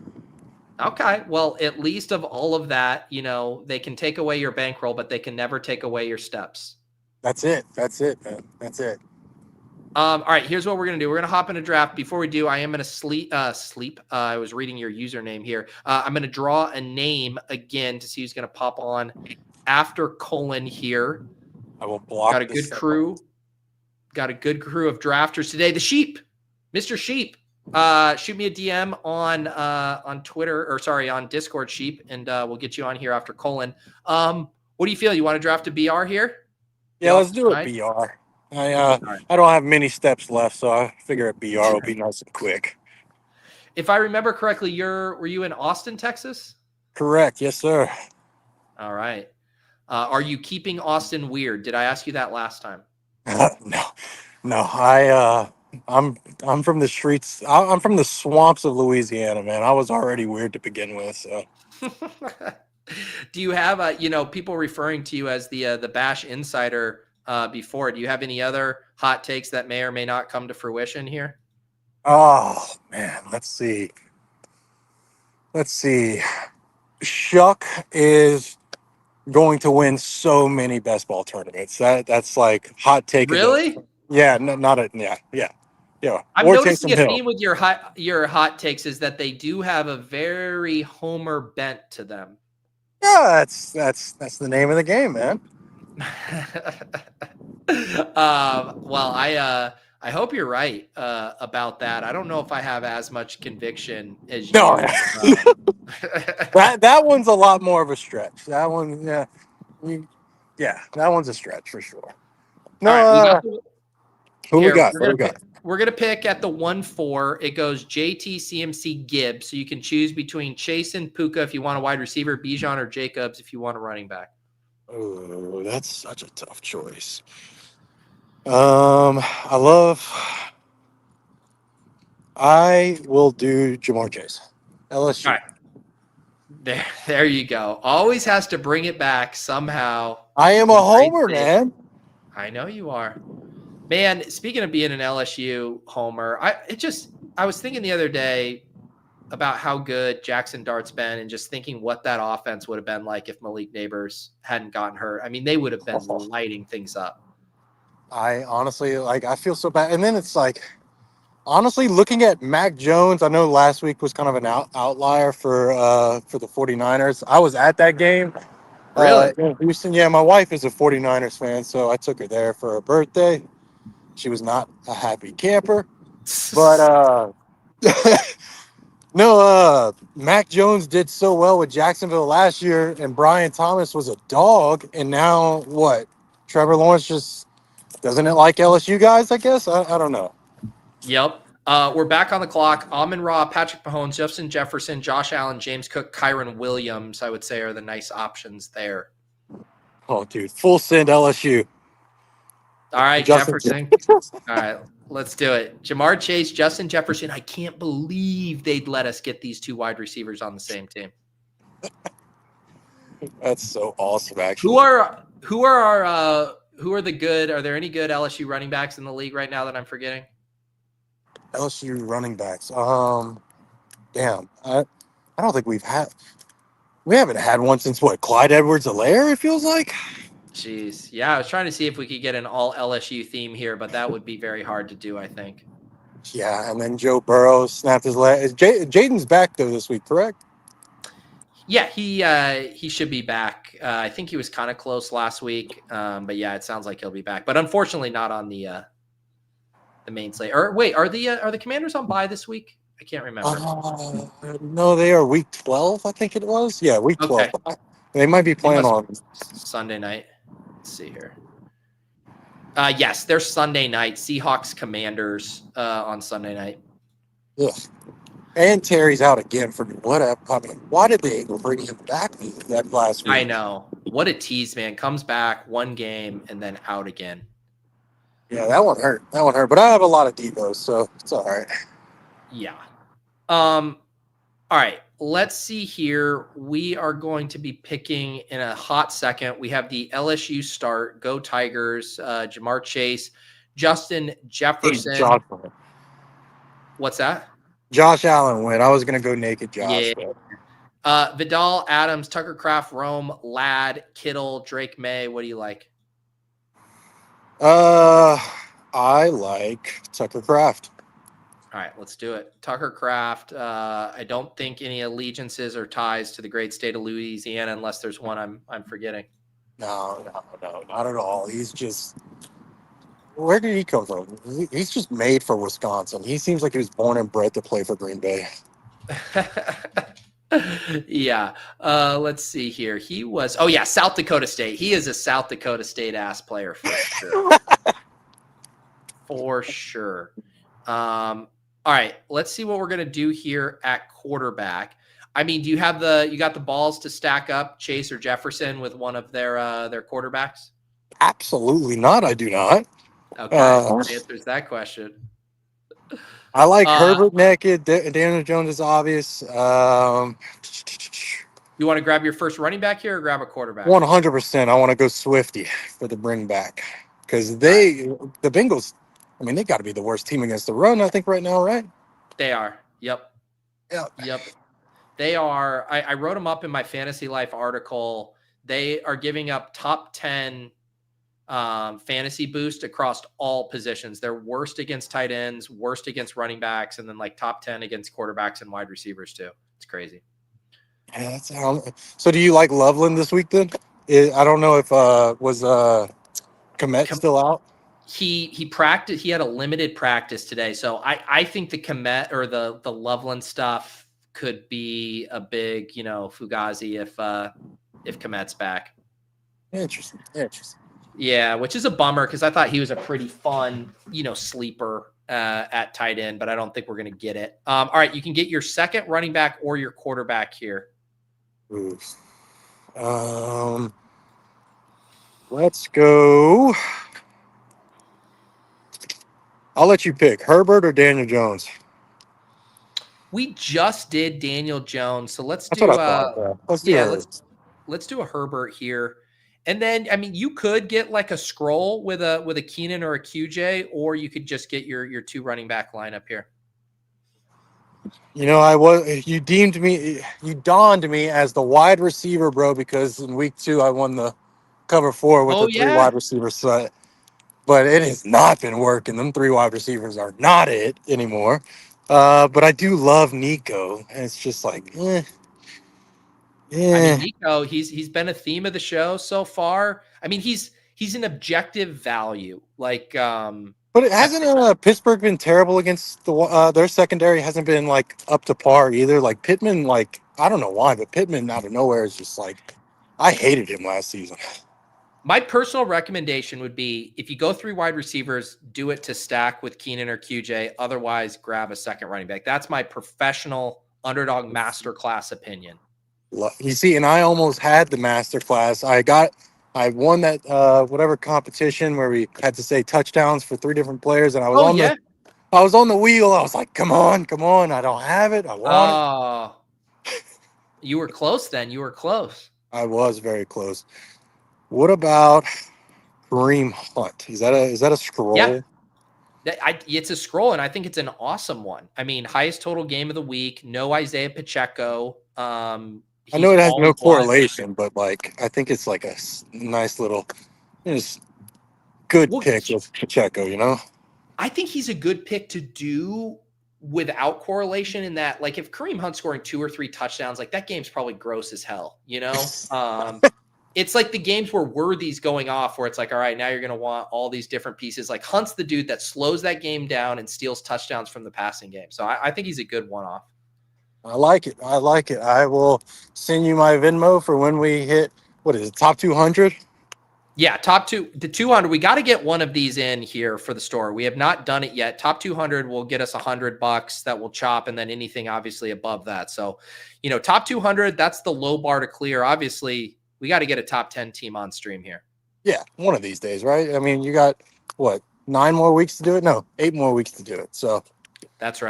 Okay. Well, at least of all of that, they can take away your bankroll, but they can never take away your steps. That's it, man. That's it. All right. Here's what we're going to do. We're going to hop in a draft. Before we do, I am going to sleep. I was reading your username here. I'm going to draw a name again to see who's going to pop on after Colin here. I will block. Got a good crew. Got a good crew of drafters today. The Sheep, Mr. Sheep. Shoot me a DM on Twitter, or sorry, on Discord, Sheep, and we'll get you on here after Colin. What do you feel? You want to draft a BR here? Yeah, let's do a BR. I don't have many steps left, so I figure a BR will be nice and quick. If I remember correctly, were you in Austin, Texas? Correct. Yes, sir. All right. Are you keeping Austin weird? Did I ask you that last time? No. I'm from the streets. I'm from the swamps of Louisiana, man. I was already weird to begin with. So, do you have people referring to you as the Bash Insider before? Do you have any other hot takes that may or may not come to fruition here? Oh man, let's see. Shuck is going to win so many best ball tournaments. That's like hot take. Really? Yeah, yeah. I'm noticing a theme with your hot takes is that they do have a very Homer bent to them. Yeah, that's the name of the game, man. Well, I hope you're right about that. I don't know if I have as much conviction as you. No, that one's a lot more of a stretch. That one, yeah, that one's a stretch for sure. No, All right, who we got? We're gonna pick at the 1-4. It goes JT, CMC, Gibbs. So you can choose between Chase and Puka if you want a wide receiver, Bijan or Jacobs if you want a running back. Oh, that's such a tough choice. I will do Jamar Chase. LSU. All right. There you go. Always has to bring it back somehow. I am a homer, man. I know you are. Man, speaking of being an LSU homer, I was thinking the other day about how good Jackson Dart's been and just thinking what that offense would have been like if Malik Neighbors hadn't gotten hurt. I mean, they would have been lighting things up. I honestly, I feel so bad. And then it's like, honestly, looking at Mac Jones, I know last week was kind of an outlier for the 49ers. I was at that game. Really? In Houston. Yeah, my wife is a 49ers fan, so I took her there for her birthday. She was not a happy camper. But no, Mac Jones did so well with Jacksonville last year, and Brian Thomas was a dog. And now what? Trevor Lawrence just doesn't it like LSU guys, I guess? I don't know. Yep. We're back on the clock. Amon-Ra, Patrick Mahomes, Justin Jefferson, Josh Allen, James Cook, Kyron Williams, I would say, are the nice options there. Oh, dude. Full send LSU. All right, Jefferson. All right, let's do it. Jamar Chase, Justin Jefferson. I can't believe they'd let us get these two wide receivers on the same team. That's so awesome, actually. Who are the good? Are there any good LSU running backs in the league right now that I'm forgetting? LSU running backs. Damn. I don't think we haven't had one since what? Clyde Edwards-Helaire, it feels like. Jeez. Yeah, I was trying to see if we could get an all LSU theme here, but that would be very hard to do, I think. Yeah, and then Joe Burrow snapped his leg. Jaden's back though this week, correct? Yeah, he should be back. I think he was kind of close last week, but yeah, it sounds like he'll be back. But unfortunately, not on the main slate. Or wait, are the Commanders on bye this week? I can't remember. No, they are week 12. I think it was. Yeah, week 12. Okay. They might be playing on Sunday night. Let's see here. Yes, they're Sunday night. Seahawks Commanders on Sunday night. Ugh. And Terry's out again for whatever. I mean, why did they bring him back that last week? I know. What a tease, man. Comes back one game and then out again. Yeah, that one hurt. But I have a lot of Devos, so it's all right. Yeah. All right. Let's see here. We are going to be picking in a hot second. We have the LSU start. Go Tigers. Jamar Chase. Justin Jefferson. What's that? Josh Allen went. I was going to go naked Josh. Yeah. Vidal, Adams, Tucker Kraft, Rome, Ladd, Kittle, Drake May. What do you like? I like Tucker Kraft. All right, let's do it. Tucker Kraft. I don't think any allegiances or ties to the great state of Louisiana, unless there's one I'm forgetting. No, not at all. He's just. Where did he come from? He's just made for Wisconsin. He seems like he was born and bred to play for Green Bay. Yeah. Let's see here. He was. Oh yeah, South Dakota State. He is a South Dakota State ass player for sure. For sure. All right, let's see what we're going to do here at quarterback. I mean, you got the balls to stack up Chase or Jefferson with one of their quarterbacks? Absolutely not. I do not. Okay, that answers that question. I like Herbert naked. Daniel Jones is obvious. You want to grab your first running back here or grab a quarterback? 100%. I want to go Swifty for the bring back because the Bengals. I mean, they got to be the worst team against the run, I think, right now, right? They are. Yep. They are. I wrote them up in my Fantasy Life article. They are giving up top 10 fantasy boost across all positions. They're worst against tight ends, worst against running backs, and then like top 10 against quarterbacks and wide receivers too. It's crazy. Yeah, so do you like Loveland this week then? I don't know if was Komet still out. He practiced. He had a limited practice today, so I think the Komet or the Loveland stuff could be a big Fugazi if Komet's back. Interesting. Yeah, which is a bummer because I thought he was a pretty fun sleeper at tight end, but I don't think we're going to get it. All right, you can get your second running back or your quarterback here. Oof. Let's go. I'll let you pick Herbert or Daniel Jones. We just did Daniel Jones, so let's That's do. what I thought. Yeah. Let's do a Herbert here, and then you could get like a scroll with a Keenan or a QJ, or you could just get your two running back lineup here. You dawned me as the wide receiver, bro, because in week 2 I won the cover 4 with the 3 wide receivers set. But it has not been working. Them 3 wide receivers are not it anymore. But I do love Nico. And it's just like, I mean, Nico, he's been a theme of the show so far. I mean, he's an objective value. Like, but it hasn't Pittsburgh been terrible against their secondary? Hasn't been like up to par either. Like Pittman, like I don't know why, but Pittman out of nowhere is just like I hated him last season. My personal recommendation would be if you go 3 wide receivers, do it to stack with Keenan or QJ. Otherwise, grab a second running back. That's my professional Underdog masterclass opinion. You see, and I almost had the masterclass. I won that whatever competition where we had to say touchdowns for 3 different players, and I was on the wheel. I was like, come on. I don't have it. I want it. You were close then. You were close. I was very close. What about Kareem Hunt? Is that a scroll? Yeah. It's a scroll, and I think it's an awesome one. I mean, highest total game of the week. No Isaiah Pacheco. I know it has no correlation, but like I think it's like a nice little, good pick with Pacheco. I think he's a good pick to do without correlation in that, like, if Kareem Hunt's scoring 2 or 3 touchdowns, like that game's probably gross as hell. It's like the games where Worthy's going off, where it's like, all right, now you're going to want all these different pieces. Like Hunt's the dude that slows that game down and steals touchdowns from the passing game. So I think he's a good one-off. I like it. I will send you my Venmo for when we hit, what is it, top 200? Yeah, the 200. We got to get one of these in here for the store. We have not done it yet. Top 200 will get us $100 that we'll chop, and then anything obviously above that. So, top 200, that's the low bar to clear. Obviously, we got to get a top 10 team on stream here. Yeah, one of these days, right? I mean, you got, 9 more weeks to do it? No, 8 more weeks to do it. So That's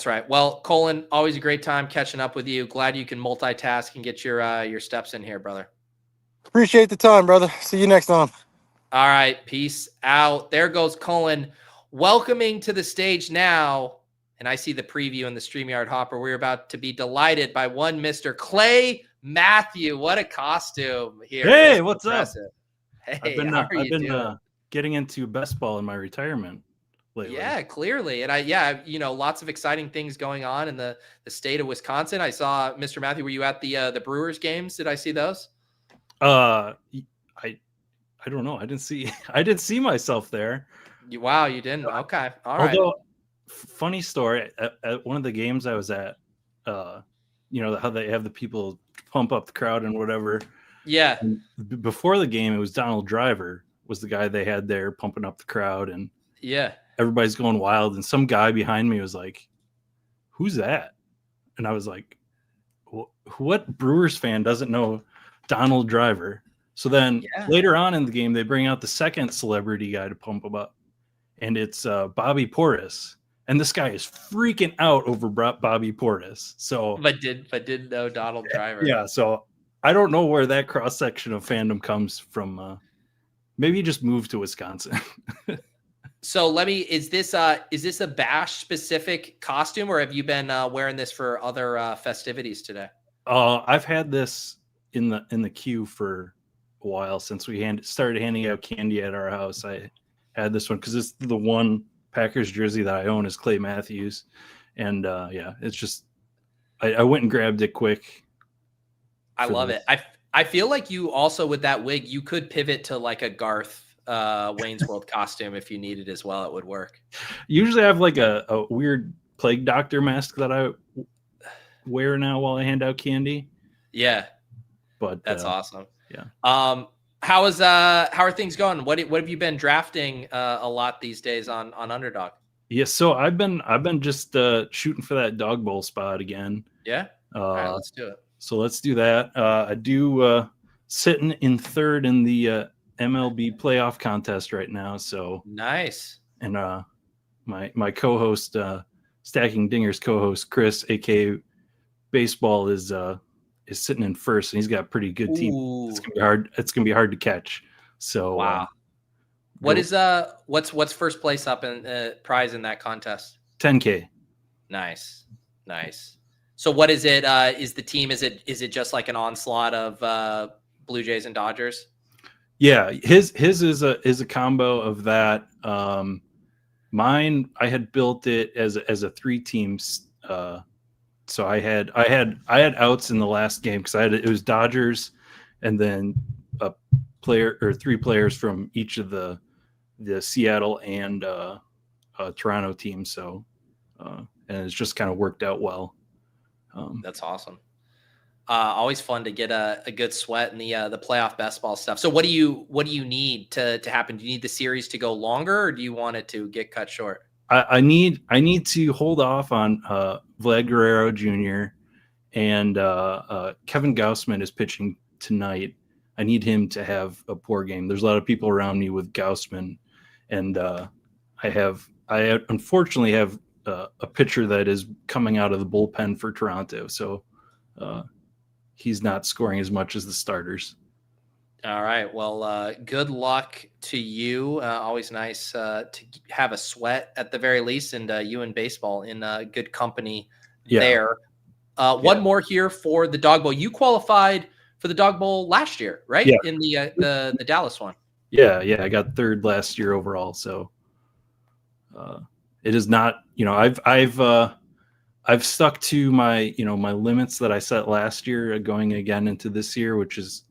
right. Well, Colin, always a great time catching up with you. Glad you can multitask and get your steps in here, brother. Appreciate the time, brother. See you next time. All right, peace out. There goes Colin, welcoming to the stage now. And I see the preview in the StreamYard Hopper. We're about to be delighted by one Mr. Clay Matthew. What a costume here. Hey, what's impressive. Up? Hey, I've been getting into best ball in my retirement lately. Yeah, clearly. And lots of exciting things going on in the state of Wisconsin. I saw Mr. Matthew. Were you at the Brewers games? Did I see those? I don't know. I didn't see myself there. Wow, you didn't? Okay. All right. Although, funny story, at one of the games I was at, how they have the people pump up the crowd and whatever. Yeah. And before the game, it was Donald Driver was the guy they had there pumping up the crowd, and yeah, everybody's going wild. And some guy behind me was like, "Who's that?" And I was like, "What Brewers fan doesn't know Donald Driver?" So then later on in the game, they bring out the second celebrity guy to pump him up, and it's Bobby Portis. And this guy is freaking out over Bobby Portis. So, but didn't know Donald Driver. Yeah. So I don't know where that cross section of fandom comes from. Maybe he just moved to Wisconsin. So is this a Bash specific costume, or have you been wearing this for other festivities today? I've had this in the queue for a while since we started handing out candy at our house. I had this one because it's the one Packers jersey that I own is Clay Matthews, and it's just I went and grabbed it quick. I love it. I feel like you also with that wig, you could pivot to like a Garth Wayne's World costume if you needed as well. It would work. Usually I have like a weird plague doctor mask that I wear now while I hand out candy. Yeah. But that's awesome. Yeah. How are things going? What have you been drafting a lot these days on Underdog? Yeah, so I've been just shooting for that Dawg Bowl spot again. Yeah. All right, let's do it. So let's do that. I do sitting in third in the MLB playoff contest right now. So nice. And my co-host, Stacking Dingers co-host Chris, aka Baseball, is sitting in first, and he's got a pretty good team. It's gonna be hard. It's gonna be hard to catch. So wow. What's first place up in prize in that contest? 10K. Nice. So what is it? Is the team? Is it just like an onslaught of Blue Jays and Dodgers? Yeah, his is a combo of that. Mine, I had built it as a 3 teams. So I had outs in the last game because it was Dodgers, and then a player or 3 players from each of the Seattle and Toronto teams. So and it's just kind of worked out well. That's awesome. Always fun to get a good sweat in the playoff best ball stuff. So what do you need to happen? Do you need the series to go longer, or do you want it to get cut short? I need to hold off on Vlad Guerrero Jr. and Kevin Gausman is pitching tonight. I need him to have a poor game. There's a lot of people around me with Gausman, and I unfortunately have a pitcher that is coming out of the bullpen for Toronto. So he's not scoring as much as the starters. All right. Well, good luck to you. Always nice to have a sweat at the very least, and you and baseball in good company there. One more here for the Dawg Bowl. You qualified for the Dawg Bowl last year, right? Yeah. In the Dallas one. Yeah. I got third last year overall. So it is not, I've stuck to my, my limits that I set last year going again into this year, which has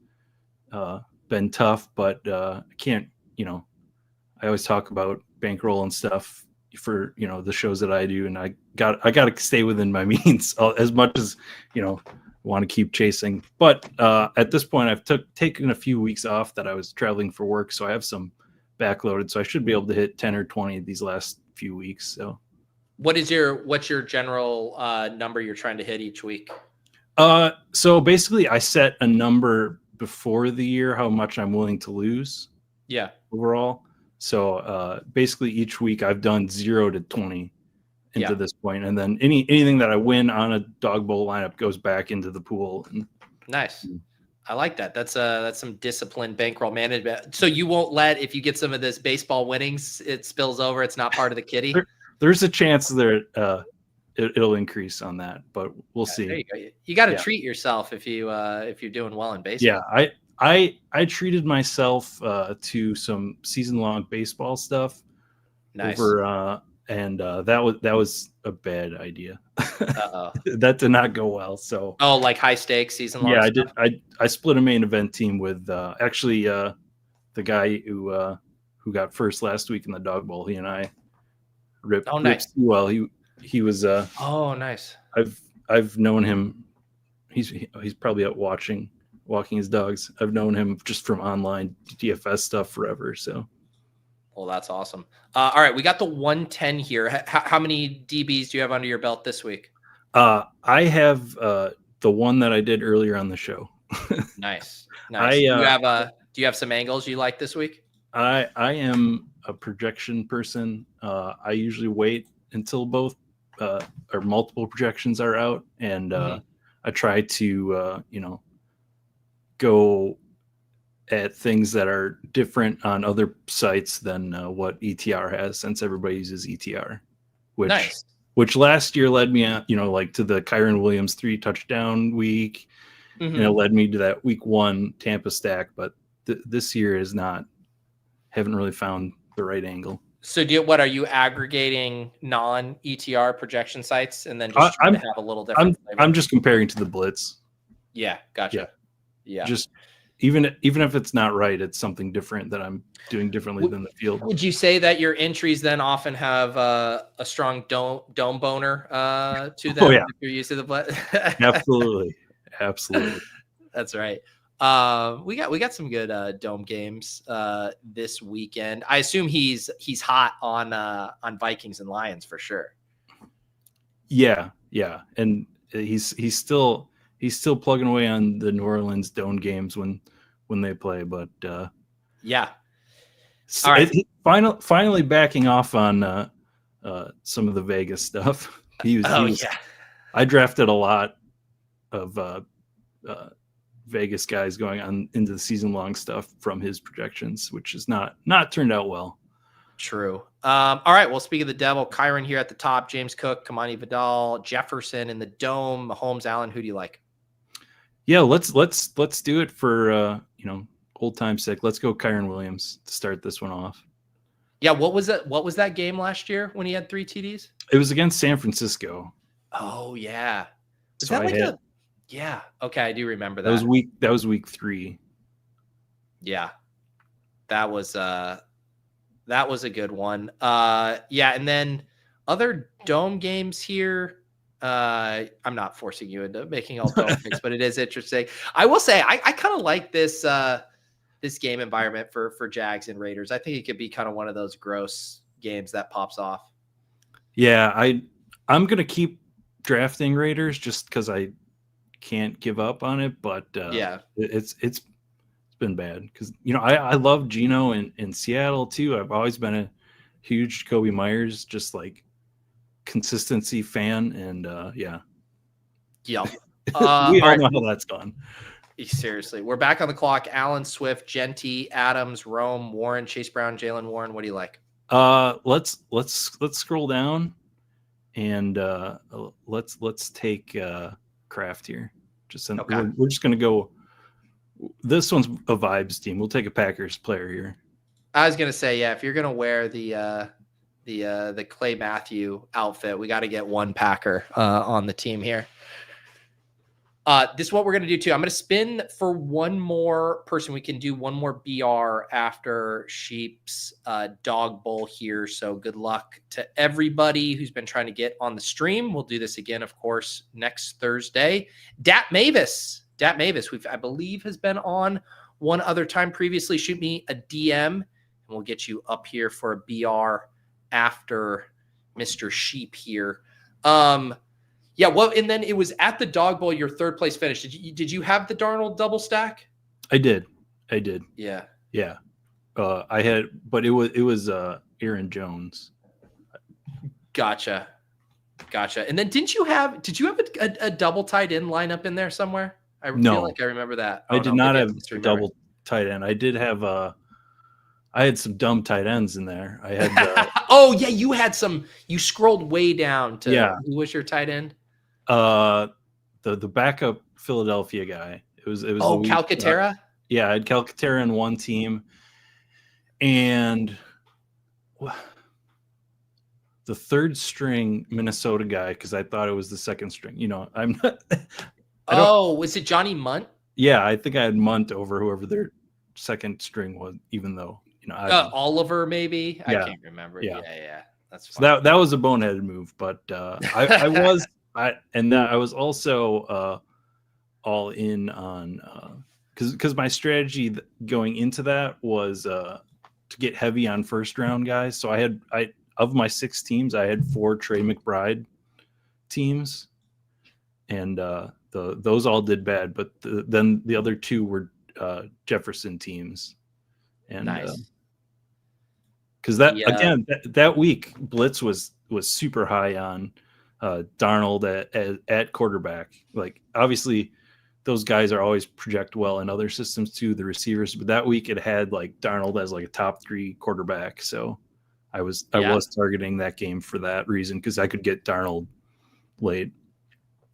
been tough, but I can't, I always talk about bankroll and stuff for, the shows that I do. And I got to stay within my means as much as, want to keep chasing. But at this point, I've taken a few weeks off that I was traveling for work. So I have some backloaded. So I should be able to hit 10 or 20 these last few weeks. So what's your general number you're trying to hit each week? So basically I set a number before the year, how much I'm willing to lose. Yeah. Overall. So basically each week I've done 0 to 20 into this point. And then anything that I win on a Dawg Bowl lineup goes back into the pool. Nice. I like that. That's some disciplined bankroll management. So you won't let, if you get some of this baseball winnings, it spills over. It's not part of the kitty. There's a chance that it'll increase on that, but we'll see. There you go. You got to treat yourself if you're doing well in baseball. Yeah, I treated myself to some season-long baseball stuff. Nice. And that was a bad idea. Uh-oh. That did not go well. So like high stakes season-long. Yeah, stuff? I split a main event team with actually the guy who got first last week in the Dawg Bowl. He and I ripped. Oh, nice. Well, he was. Oh, nice. I've known him. He's probably out walking his dogs. I've known him just from online DFS stuff forever. So. Well, that's awesome. All right, we got the 110 here. How many DBs do you have under your belt this week? I have the one that I did earlier on the show. Nice. Do you have some angles you like this week? I am a projection person. I usually wait until both or multiple projections are out, and I try to go at things that are different on other sites than what ETR has, since everybody uses ETR, which last year led me to the Kyron Williams 3 touchdown week, and it led me to that week 1 Tampa stack, but this year haven't really found the right angle. So are you aggregating non-ETR projection sites and then just trying to have a little different flavor? I'm just comparing to the Blitz. Yeah, gotcha. Yeah. Just even if it's not right, it's something different that I'm doing differently than the field. Would you say that your entries then often have a strong dome boner to them? Oh, yeah. If you're used to the Absolutely. That's right. We got some good dome games this weekend. I assume he's hot on Vikings and Lions for sure. Yeah, and he's still plugging away on the New Orleans Dome games when they play, but yeah. All right. Finally backing off on some of the Vegas stuff. He was yeah. I drafted a lot of Vegas guys going on into the season long stuff from his projections, which is not turned out well. True. All right. Well, speaking of the devil, Kyron here at the top, James Cook, Kamani Vidal, Jefferson in the Dome, Mahomes, Allen. Who do you like? Yeah, let's do it for old time's sake. Let's go Kyron Williams to start this one off. Yeah, what was that game last year when he had 3 TDs? It was against San Francisco. Oh yeah. Is so that yeah. Okay, I do remember that. That was week 3. Yeah. That was a good one. Yeah, and then other Dome games here. I'm not forcing you into making all Dome picks, but it is interesting. I will say I kind of like this game environment for Jags and Raiders. I think it could be kind of one of those gross games that pops off. Yeah, I'm gonna keep drafting Raiders just because I can't give up on it. But yeah, it's been bad because I love Geno in Seattle too. I've always been a huge Jacoby Myers just like consistency fan, and yeah. We all know how that's gone. Seriously, we're back on the clock. Allen, Swift, Genty, Adams, Rome, Warren, Chase Brown, Jalen Warren. What do you like? Let's scroll down, and let's take Kraft here. We're just gonna go. This one's a vibes team. We'll take a Packers player here. I was gonna say, yeah, if you're gonna wear the Clay Matthew outfit, we got to get one Packer on the team here. This is what we're going to do too. I'm going to spin for one more person. We can do one more BR after Sheep's Dawg Bowl here. So good luck to everybody who's been trying to get on the stream. We'll do this again, of course, next Thursday. DattMavis, I believe has been on one other time previously. Shoot me a DM and we'll get you up here for a BR after Mr. Sheep here. Yeah, well, and then it was at the Dawg Bowl, your third place finish. Did you have the Darnold double stack? I did. Yeah. I had, but it was Aaron Jones. Gotcha. And then did you have a double tight end lineup in there somewhere? I feel like I remember that. I did not have a double tight end. I did have I had some dumb tight ends in there. I had oh yeah, you had some. You scrolled way down to who was your tight end? The backup Philadelphia guy. It was Calcaterra? Yeah, I had Calcaterra in one team, and the third string Minnesota guy because I thought it was the second string. I'm not. Was it Johnny Munt? Yeah, I think I had Munt over whoever their second string was, even though Oliver maybe. Yeah. I can't remember. Yeah. That's fine. So that was a boneheaded move, but I was also all in on because my strategy going into that was to get heavy on first round guys. So I of my 6 teams, I had 4 Trey McBride teams, and those all did bad. But then the other 2 were Jefferson teams, and nice. Because again that week Blitz was super high on Darnold at quarterback. Like obviously those guys are always project well in other systems too, the receivers, but that week it had like Darnold as like a top 3 quarterback. So I was targeting that game for that reason because I could get Darnold late.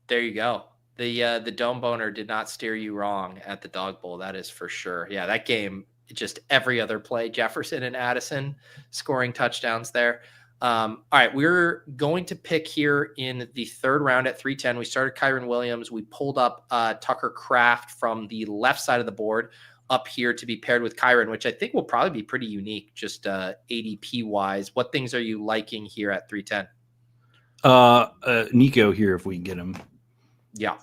There you go. The Dome Boner did not steer you wrong at the Dawg Bowl. That is for sure. Yeah, that game, just every other play, Jefferson and Addison scoring touchdowns there. All right, we're going to pick here in the third round at 310. We started Kyron Williams. We pulled up Tucker Kraft from the left side of the board up here to be paired with Kyron, which I think will probably be pretty unique, just ADP wise. What things are you liking here at 310? Nico here if we can get him. Yeah.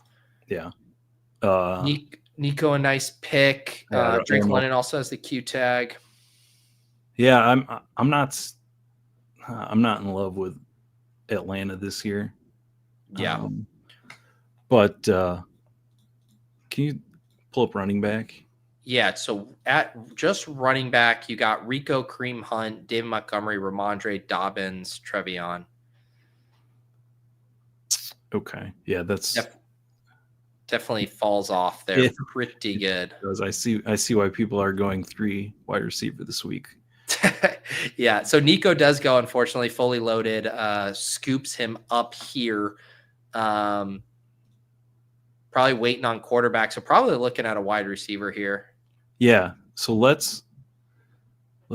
Nico, a nice pick. Drake London also has the Q tag. Yeah, I'm not in love with Atlanta this year. Yeah. But can you pull up running back? Yeah, so at just running back, you got Rico, Kareem Hunt, David Montgomery, Ramondre, Dobbins, Trevion. Okay. Yeah, that's definitely falls off there. Yeah. Pretty good. I see why people are going 3 wide receiver this week. Yeah, so Nico does go, unfortunately, fully loaded, scoops him up here. Probably waiting on quarterback, so probably looking at a wide receiver here. Yeah, so let's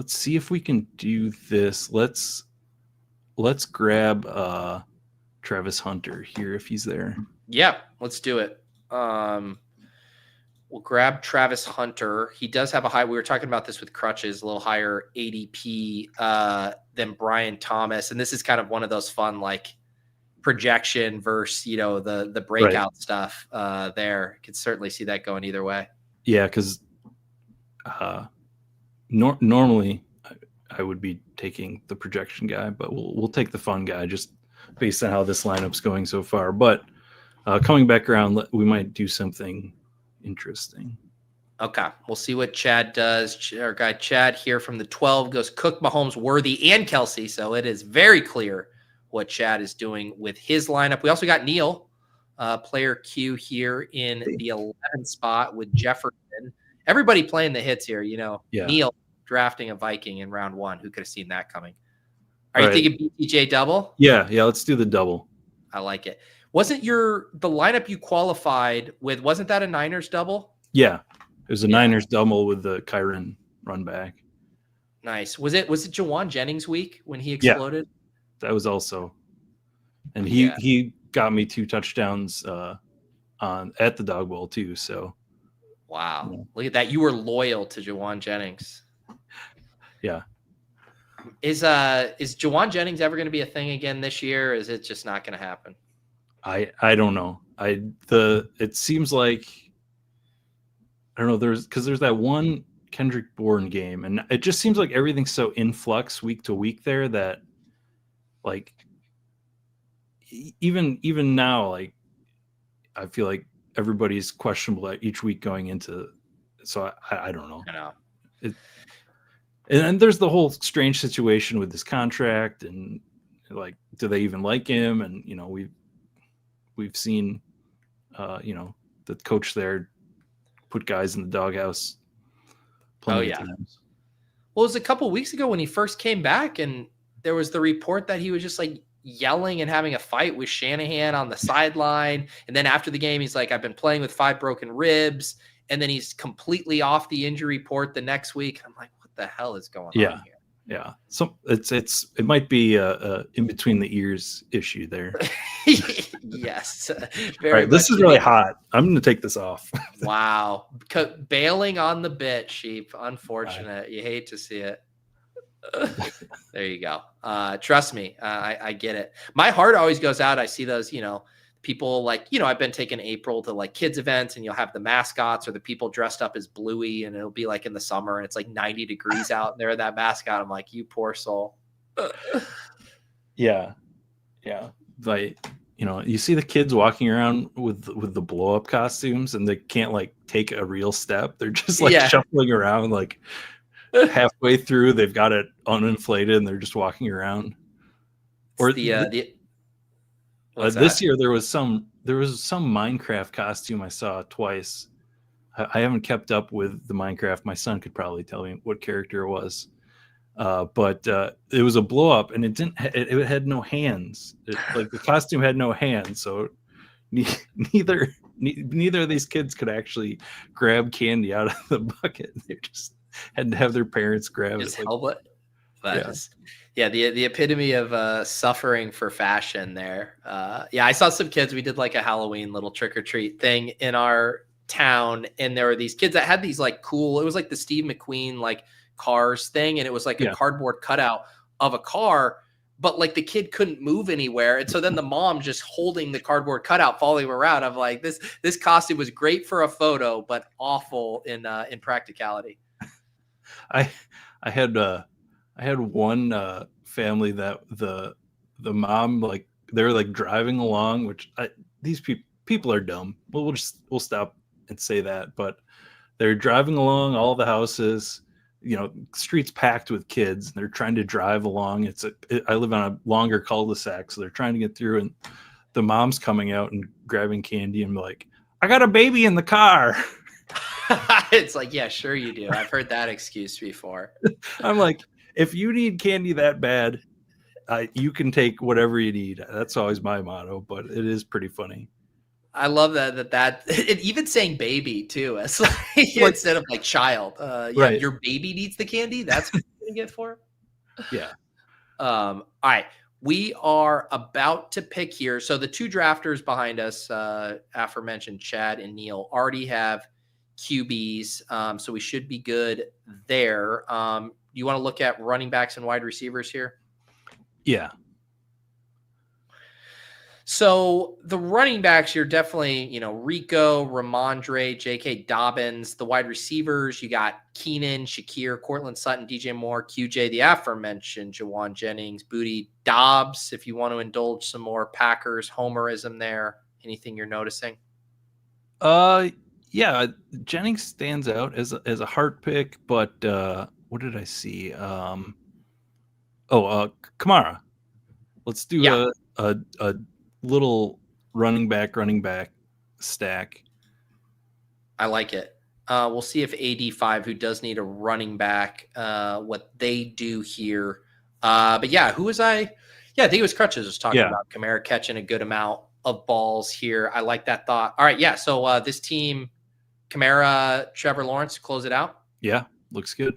see if we can do this. Let's grab Travis Hunter here if he's there. Yeah, let's do it. We'll grab Travis Hunter. He does have a high. We were talking about this with Krutches, a little higher ADP than Brian Thomas, and this is kind of one of those fun like projection versus the breakout stuff. There, could certainly see that going either way. Yeah, because normally I would be taking the projection guy, but we'll take the fun guy just based on how this lineup's going so far. But coming back around, we might do something interesting. Okay, we'll see what Chad does. Our guy Chad here from the 12 goes Cook, Mahomes, Worthy, and Kelsey. So it is very clear what Chad is doing with his lineup. We also got Neil, player Q here in the 11th spot with Jefferson. Everybody playing the hits here, Yeah. Neil drafting a Viking in round 1. Who could have seen that coming? Are you thinking BTJ double? Yeah, let's do the double. I like it. Wasn't the lineup you qualified with, wasn't that a Niners double? Yeah. It was a Niners double with the Kyron run back. Nice. Was it Jawan Jennings week when he exploded? Yeah, that was also. And he got me 2 touchdowns at the Dawg Bowl too. So wow. Yeah. Look at that. You were loyal to Jawan Jennings. Yeah. Is Jawan Jennings ever going to be a thing again this year? Or is it just not going to happen? I don't know. It seems like I don't know. There's that one Kendrick Bourne game, and it just seems like everything's so in flux week to week there that like even now, like I feel like everybody's questionable at each week going into. So I don't know. I know. And there's the whole strange situation with this contract, and like, do they even like him? And we've seen, the coach there put guys in the doghouse. Plenty of times. Well, it was a couple weeks ago when he first came back, and there was the report that he was just like yelling and having a fight with Shanahan on the sideline. And then after the game, he's like, I've been playing with 5 broken ribs. And then he's completely off the injury report the next week. I'm like, what the hell is going on here? Yeah. So it might be a in between the ears issue there. Yes. All right. This is really hot. I'm going to take this off. Wow. Bailing on the bit, Sheep. Unfortunate. Right. You hate to see it. There you go. Trust me. I get it. My heart always goes out. I see those, people like, I've been taking April to like kids events, and you'll have the mascots or the people dressed up as Bluey, and it'll be like in the summer and it's like 90 degrees out and they're that mascot. I'm like, you poor soul. Yeah. Like, you see the kids walking around with the blow up costumes, and they can't like take a real step. They're just like shuffling around, like halfway through they've got it uninflated and they're just walking around. Or this year there was some Minecraft costume I saw twice. I haven't kept up with the Minecraft. My son could probably tell me what character it was. But it was a blow up, and it had no hands. Like the costume had no hands, so neither of these kids could actually grab candy out of the bucket. They just had to have their parents grab just it. Like, The epitome of suffering for fashion there. I saw some kids. We did like a Halloween little trick or treat thing in our town, and there were these kids that had these like cool. It was like the Steve McQueen like cars thing, and it was like a cardboard cutout of a car, but like the kid couldn't move anywhere, and so then the mom just holding the cardboard cutout, following him around. I'm like, this costume was great for a photo, but awful in practicality. I had one family that the mom, like, they're like driving along, which these people are dumb. We'll stop and say that, but they're driving along all the houses, streets packed with kids, and they're trying to drive along. I live on a longer cul-de-sac, so they're trying to get through, and the mom's coming out and grabbing candy and like, I got a baby in the car. It's like, yeah, sure you do. I've heard that excuse before. I'm like, if you need candy that bad, you can take whatever you need. That's always my motto, but it is pretty funny. I love that even saying baby too, as like, instead of like child. Right. Your baby needs the candy. That's what you're gonna get for it. Yeah. All right. We are about to pick here. So the two drafters behind us, aforementioned Chad and Neil, already have QBs. So we should be good there. You want to look at running backs and wide receivers here? Yeah. So the running backs, you're definitely, Rico, Ramondre, J.K. Dobbins. The wide receivers, you got Keenan, Shakir, Cortland Sutton, DJ Moore, QJ, the aforementioned Jawan Jennings, Booty, Dobbs, if you want to indulge some more Packers homerism there. Anything you're noticing? Yeah, Jennings stands out as a heart pick, but what did I see? Kamara. Let's do a little running back stack. I like it. We'll see if AD5, who does need a running back, what they do here. But yeah, who was I? Yeah, I think it was Krutches was talking about Kamara catching a good amount of balls here. I like that thought. All right, yeah. So this team, Kamara, Trevor Lawrence, close it out. Yeah, looks good.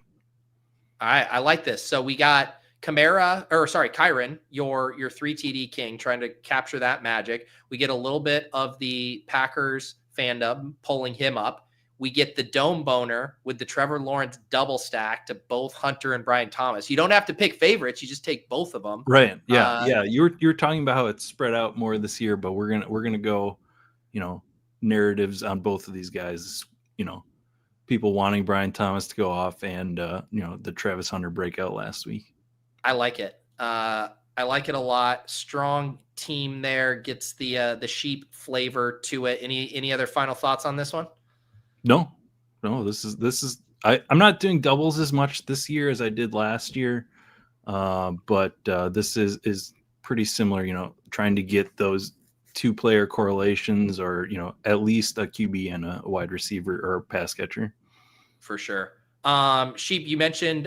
All right, I like this. So we got Kyron, your 3 TD king, trying to capture that magic. We get a little bit of the Packers fandom pulling him up. We get the dome boner with the Trevor Lawrence double stack to both Hunter and Brian Thomas. You don't have to pick favorites; you just take both of them. Right? Yeah. You're talking about how it's spread out more this year, but we're gonna go, narratives on both of these guys. People wanting Brian Thomas to go off, and the Travis Hunter breakout last week. I like it. I like it a lot. Strong team there, gets the sheep flavor to it. Any other final thoughts on this one? No. This is. I'm not doing doubles as much this year as I did last year, but this is pretty similar. Trying to get those 2-player correlations, or at least a QB and a wide receiver or a pass catcher. For sure. Sheep, you mentioned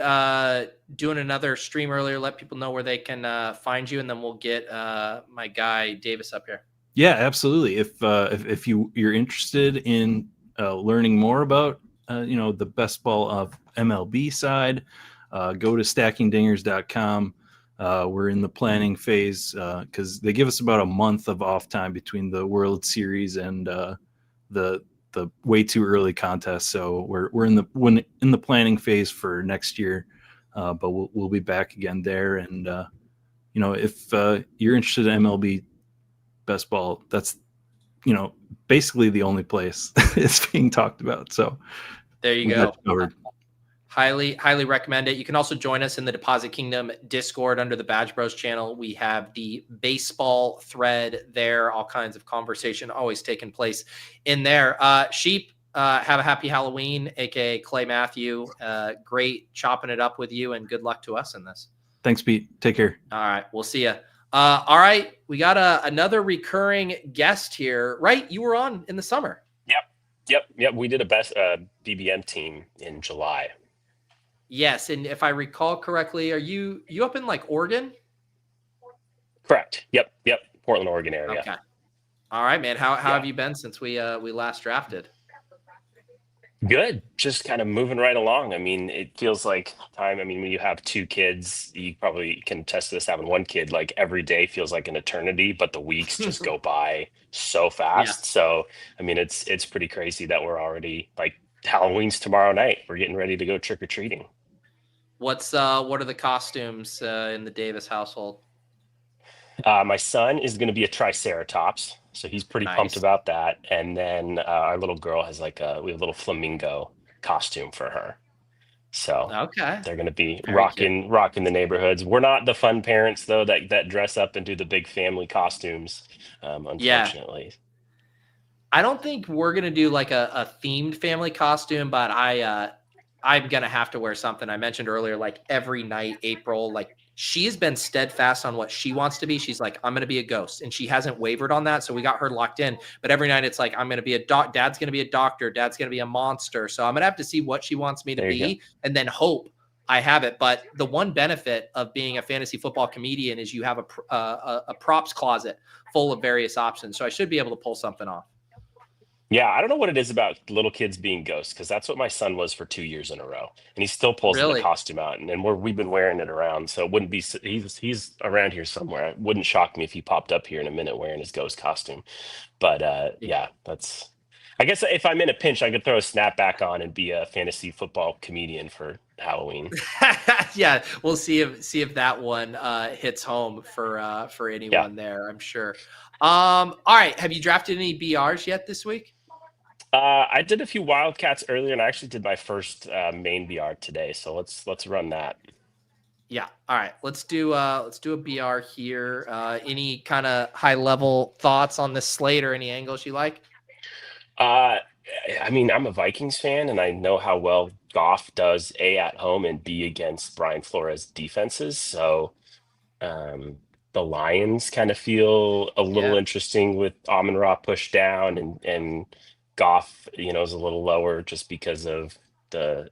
doing another stream earlier. Let people know where they can find you, and then we'll get my guy Davis up here. Yeah, absolutely. If you're interested in learning more about the best ball of MLB side, go to stackingdingers.com. We're in the planning phase because they give us about a month of off time between the World Series and the way too early contest. So we're in the planning phase for next year, but we'll be back again there. And if you're interested in MLB best ball, that's basically the only place it's being talked about. So there you go. Highly recommend it. You can also join us in the Deposit Kingdom Discord under the Badge Bros channel. We have the baseball thread there, all kinds of conversation always taking place in there. Sheep, have a happy Halloween, aka Clay Matthew. Great chopping it up with you, and good luck to us in this. Thanks, Pete. Take care. All right, we'll see you. All right, we got another recurring guest here, right? You were on in the summer. Yep. We did a best BBM team in July. Yes, and if I recall correctly, are you up in like Oregon? Correct. Yep. Portland, Oregon area. Okay. All right, man. How have you been since we last drafted? Good. Just kind of moving right along. I mean, it feels like time. I mean, when you have two kids, you probably can attest to this having one kid, like every day feels like an eternity, but the weeks just go by so Yeah. fast. So, I mean, it's pretty crazy that we're already like Halloween's tomorrow night. We're getting ready to go trick or treating. What are the costumes in the Davis household? My son is going to be a Triceratops, so he's pretty pumped Nice. about that. And then our little girl has we have a little flamingo costume for her. So Okay. they're going to be Very rocking the neighborhoods. We're not the fun parents though that dress up and do the big family costumes. Unfortunately, I don't think we're gonna do like a themed family costume, but I'm gonna have to wear something. I mentioned earlier, like every night, April, like she's been steadfast on what she wants to be. She's like, I'm gonna be a ghost, and she hasn't wavered on that. So we got her locked in. But every night, it's like I'm gonna be a Dad's gonna be a doctor. Dad's gonna be a monster. So I'm gonna have to see what she wants me to be, and then hope I have it. But the one benefit of being a fantasy football comedian is you have a props closet full of various options. So I should be able to pull something off. yeah, I don't know what it is about little kids being ghosts because that's what my son was for 2 years in a row, and he still pulls the Really? costume out, and we've been wearing it around. So it wouldn't be he's around here somewhere. It wouldn't shock me if he popped up here in a minute wearing his ghost costume. But yeah, that's. I guess if I'm in a pinch, I could throw a snapback on and be a fantasy football comedian for Halloween. Yeah, we'll see if that one hits home for anyone there. I'm sure. All right, have you drafted any BRs yet this week? I did a few Wildcats earlier, and I actually did my first main BR today. So let's run that. Yeah. All right. Let's do a BR here. Any kind of high level thoughts on this slate or any angles you like? I mean, I'm a Vikings fan, and I know how well Goff does A at home and B against Brian Flores defenses. So the Lions kind of feel a little interesting with Amon-Ra pushed down and Goff, is a little lower just because of the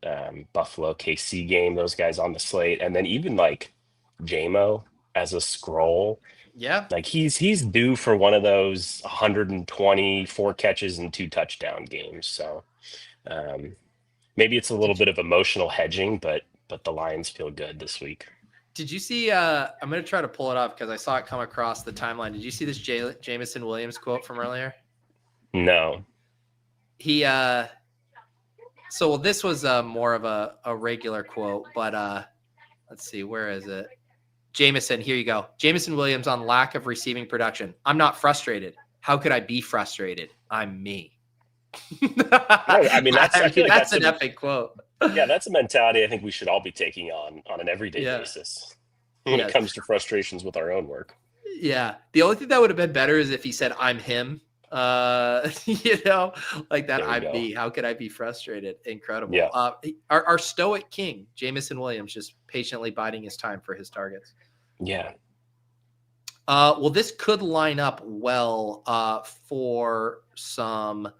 Buffalo KC game. Those guys on the slate, and then even like JMO as a scroll. Yeah. Like he's due for one of those 124 catches and 2 touchdown games. So maybe it's a little bit of emotional hedging, but the Lions feel good this week. Did you see? I'm going to try to pull it up because I saw it come across the timeline. Did you see this Jameson Williams quote from earlier? No. He so this was more of a regular quote, but let's see, where is it? Jameson, here you go. Jameson Williams on lack of receiving production. I'm not frustrated. How could I be frustrated? I'm me. I mean, that's an epic quote. Yeah, that's a mentality I think we should all be taking on an everyday basis when it comes to frustrations with our own work. Yeah. The only thing that would have been better is if he said, I'm him. Like that. I'm me. How could I be frustrated? Incredible. Yeah. Our stoic king, Jameson Williams, just patiently biding his time for his targets. Yeah. Well, this could line up well for some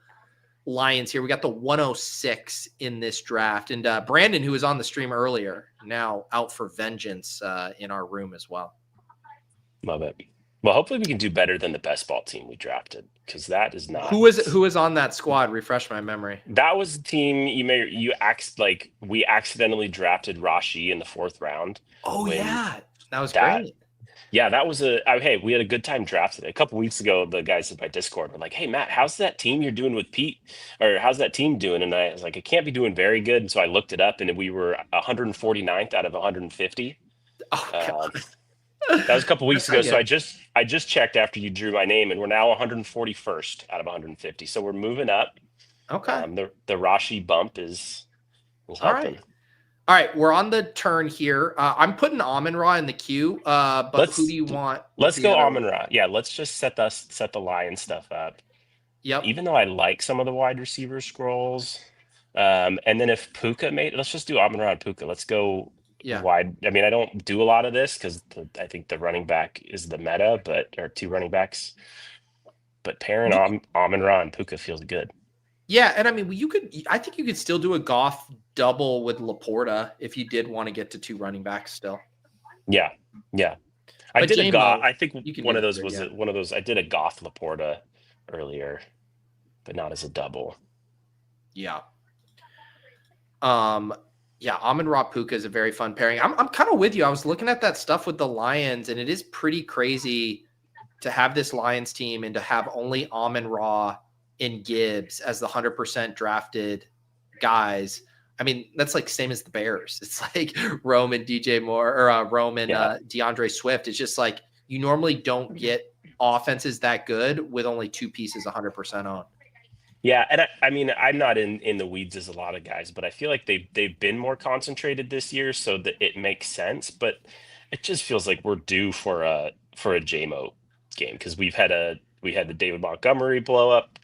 Lions here. We got the 106 in this draft. And Brandon, who was on the stream earlier, now out for vengeance in our room as well. Love it. Well, hopefully we can do better than the best ball team we drafted, because that is not. Who was on that squad? Refresh my memory. That was the team we accidentally drafted Rashi in the 4th round. Oh yeah, that was great. Yeah, that was hey, we had a good time drafting it. A couple weeks ago, the guys in my Discord were like, "Hey Matt, how's that team you're doing with Pete? Or how's that team doing?" And I was like, "It can't be doing very good." And so I looked it up, and we were 149th out of 150. Oh God. That was a couple weeks ago. So I just checked after you drew my name, and we're now 141st out of 150. So we're moving up. Okay. The Rashi bump is helping. All right, we're on the turn here. I'm putting Amon-Ra in the queue. But who do you want? Let's go Amon-Ra. Yeah, let's just set the Lion stuff up. Yep. Even though I like some of the wide receiver scrolls, and then if Puka let's just do Amon-Ra and Puka. Let's go. Yeah. Wide. I mean, I don't do a lot of this because I think the running back is the meta, or 2 running backs. But pairing Amon-Ra and Puka feels good. Yeah, and I mean, I think you could still do a Goff double with Laporta if you did want to get to 2 running backs still. Yeah. I did a Goff. I think one of those was one of those. I did a Goff Laporta earlier, but not as a double. Yeah. Yeah, Amon-Ra Puka is a very fun pairing. I'm kind of with you. I was looking at that stuff with the Lions, and it is pretty crazy to have this Lions team and to have only Amon-Ra and Gibbs as the 100% drafted guys. I mean, that's like same as the Bears. It's like Rome and DJ Moore or Rome and DeAndre Swift. It's just like you normally don't get offenses that good with only two pieces 100% on. Yeah, and I mean, I'm not in the weeds as a lot of guys, but I feel like they've been more concentrated this year, so that it makes sense. But it just feels like we're due for a JMO game because we had the David Montgomery blow up.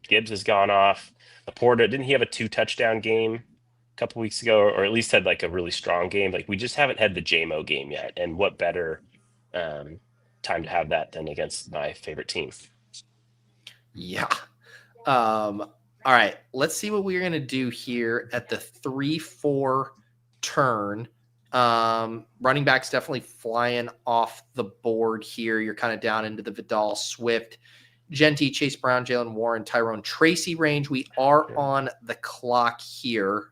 Gibbs has gone off. Laporta, didn't he have a 2-touchdown game a couple weeks ago, or at least had like a really strong game? Like we just haven't had the JMO game yet, and what better time to have that than against my favorite team? Yeah. All right, let's see what we're going to do here at the 3-4 turn. Running backs definitely flying off the board here. You're kind of down into the Vidal, Swift, Genty, Chase Brown, Jalen Warren, Tyrone Tracy range. We are on the clock here.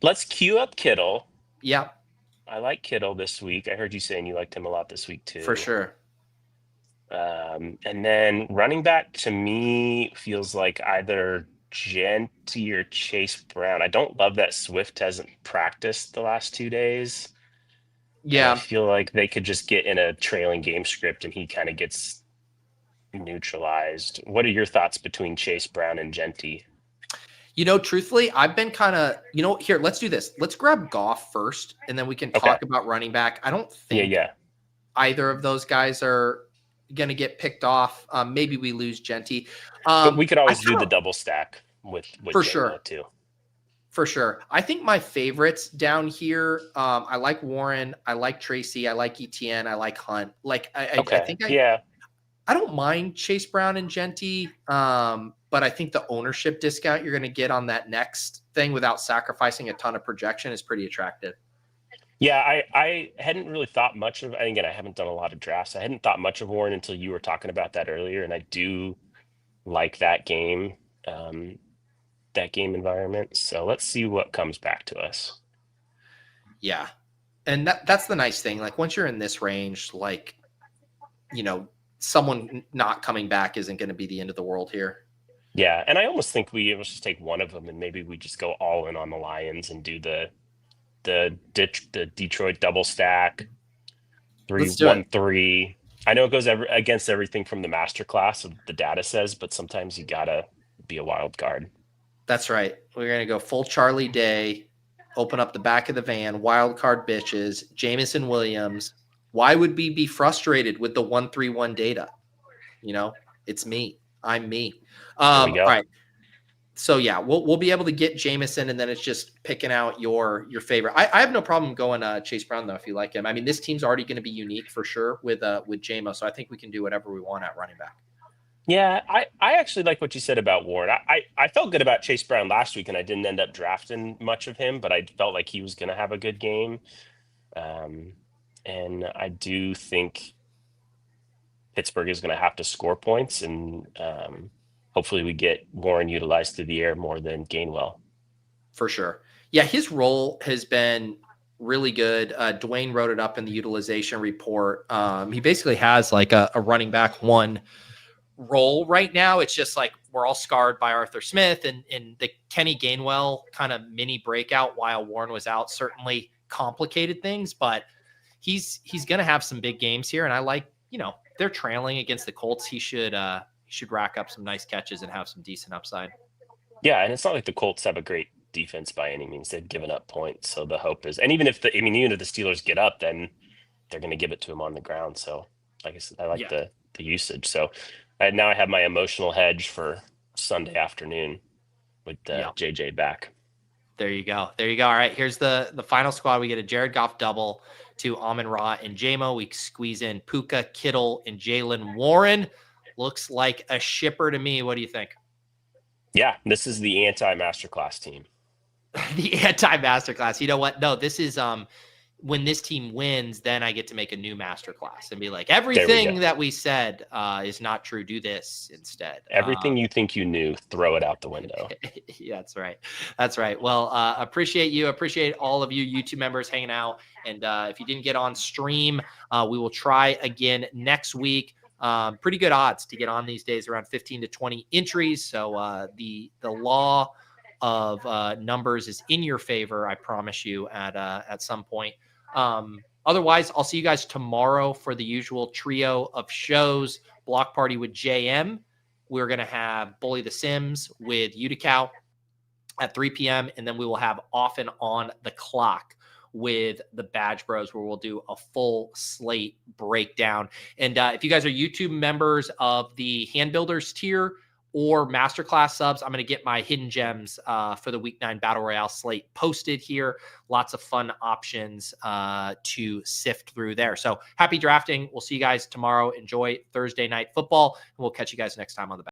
Let's queue up Kittle. Yeah. I like Kittle this week. I heard you saying you liked him a lot this week too. For sure. And then running back to me feels like either Genty or Chase Brown. I don't love that Swift hasn't practiced the last 2 days. Yeah. And I feel like they could just get in a trailing game script and he kind of gets neutralized. What are your thoughts between Chase Brown and Genty? You know, truthfully, I've been kind of, here, let's do this. Let's grab Goff first, and then we can talk about running back. I don't think either of those guys are going to get picked off. Maybe we lose Genty. But we could always do the double stack with for J-Mo sure too. For sure. I think my favorites down here, I like Warren, I like Tracy, I like Etienne, I like Hunt. Like I think I don't mind Chase Brown and Genty, but I think the ownership discount you're going to get on that next thing without sacrificing a ton of projection is pretty attractive. Yeah, I hadn't really thought much of, and again, I haven't done a lot of drafts. I hadn't thought much of Warren until you were talking about that earlier, and I do like that game environment. So let's see what comes back to us. Yeah. And that's the nice thing. Like once you're in this range, like, someone not coming back isn't going to be the end of the world here. Yeah, and I almost think we must just take one of them and maybe we just go all in on the Lions and do the Detroit double stack 3-1-3. I know it goes against everything from the master class of the data says, but sometimes you gotta be a wild card. That's right. We're gonna go full Charlie Day, open up the back of the van, wild card bitches, Jameson Williams. Why would we be frustrated with the 1-3-1 data? It's me. I'm me. All right. So yeah, we'll be able to get Jameson, and then it's just picking out your favorite. I have no problem going Chase Brown though if you like him. I mean, this team's already going to be unique for sure with JMO, so I think we can do whatever we want at running back. Yeah, I actually like what you said about Warren. I felt good about Chase Brown last week, and I didn't end up drafting much of him, but I felt like he was going to have a good game. And I do think Pittsburgh is going to have to score points, and hopefully we get Warren utilized through the air more than Gainwell. For sure. Yeah, his role has been really good. Dwayne wrote it up in the utilization report. He basically has like a running back one role right now. It's just like we're all scarred by Arthur Smith, and the Kenny Gainwell kind of mini breakout while Warren was out certainly complicated things, but he's going to have some big games here. And I like, they're trailing against the Colts. He should rack up some nice catches and have some decent upside. Yeah, and it's not like the Colts have a great defense by any means. They've given up points, so the hope is, and even if the Steelers get up, then they're going to give it to him on the ground. So, like I said, I like the usage. So, now I have my emotional hedge for Sunday afternoon with JJ back. There you go. All right, here's the final squad. We get a Jared Goff double to Amon-Ra and JMO. We squeeze in Puka, Kittle, and Jalen Warren. Looks like a shipper to me. What do you think? Yeah, this is the anti-masterclass team. The anti-masterclass. You know what? No, this is when this team wins, then I get to make a new masterclass and be like, everything that we said is not true. Do this instead. Everything you think you knew, throw it out the window. Yeah, that's right. That's right. Well, appreciate you. Appreciate all of you YouTube members hanging out. And if you didn't get on stream, we will try again next week. Pretty good odds to get on these days, around 15 to 20 entries. So the law of numbers is in your favor, I promise you, at some point. Otherwise, I'll see you guys tomorrow for the usual trio of shows. Block Party with JM. We're going to have Bully the Sims with Uticow at 3 p.m. And then we will have Off and On the Clock with the Badge Bros, where we'll do a full slate breakdown. And if you guys are YouTube members of the Hand Builders tier or Masterclass subs, I'm going to get my hidden gems for the Week 9 Battle Royale slate posted here. Lots of fun options to sift through there. So happy drafting. We'll see you guys tomorrow. Enjoy Thursday night football, and we'll catch you guys next time on the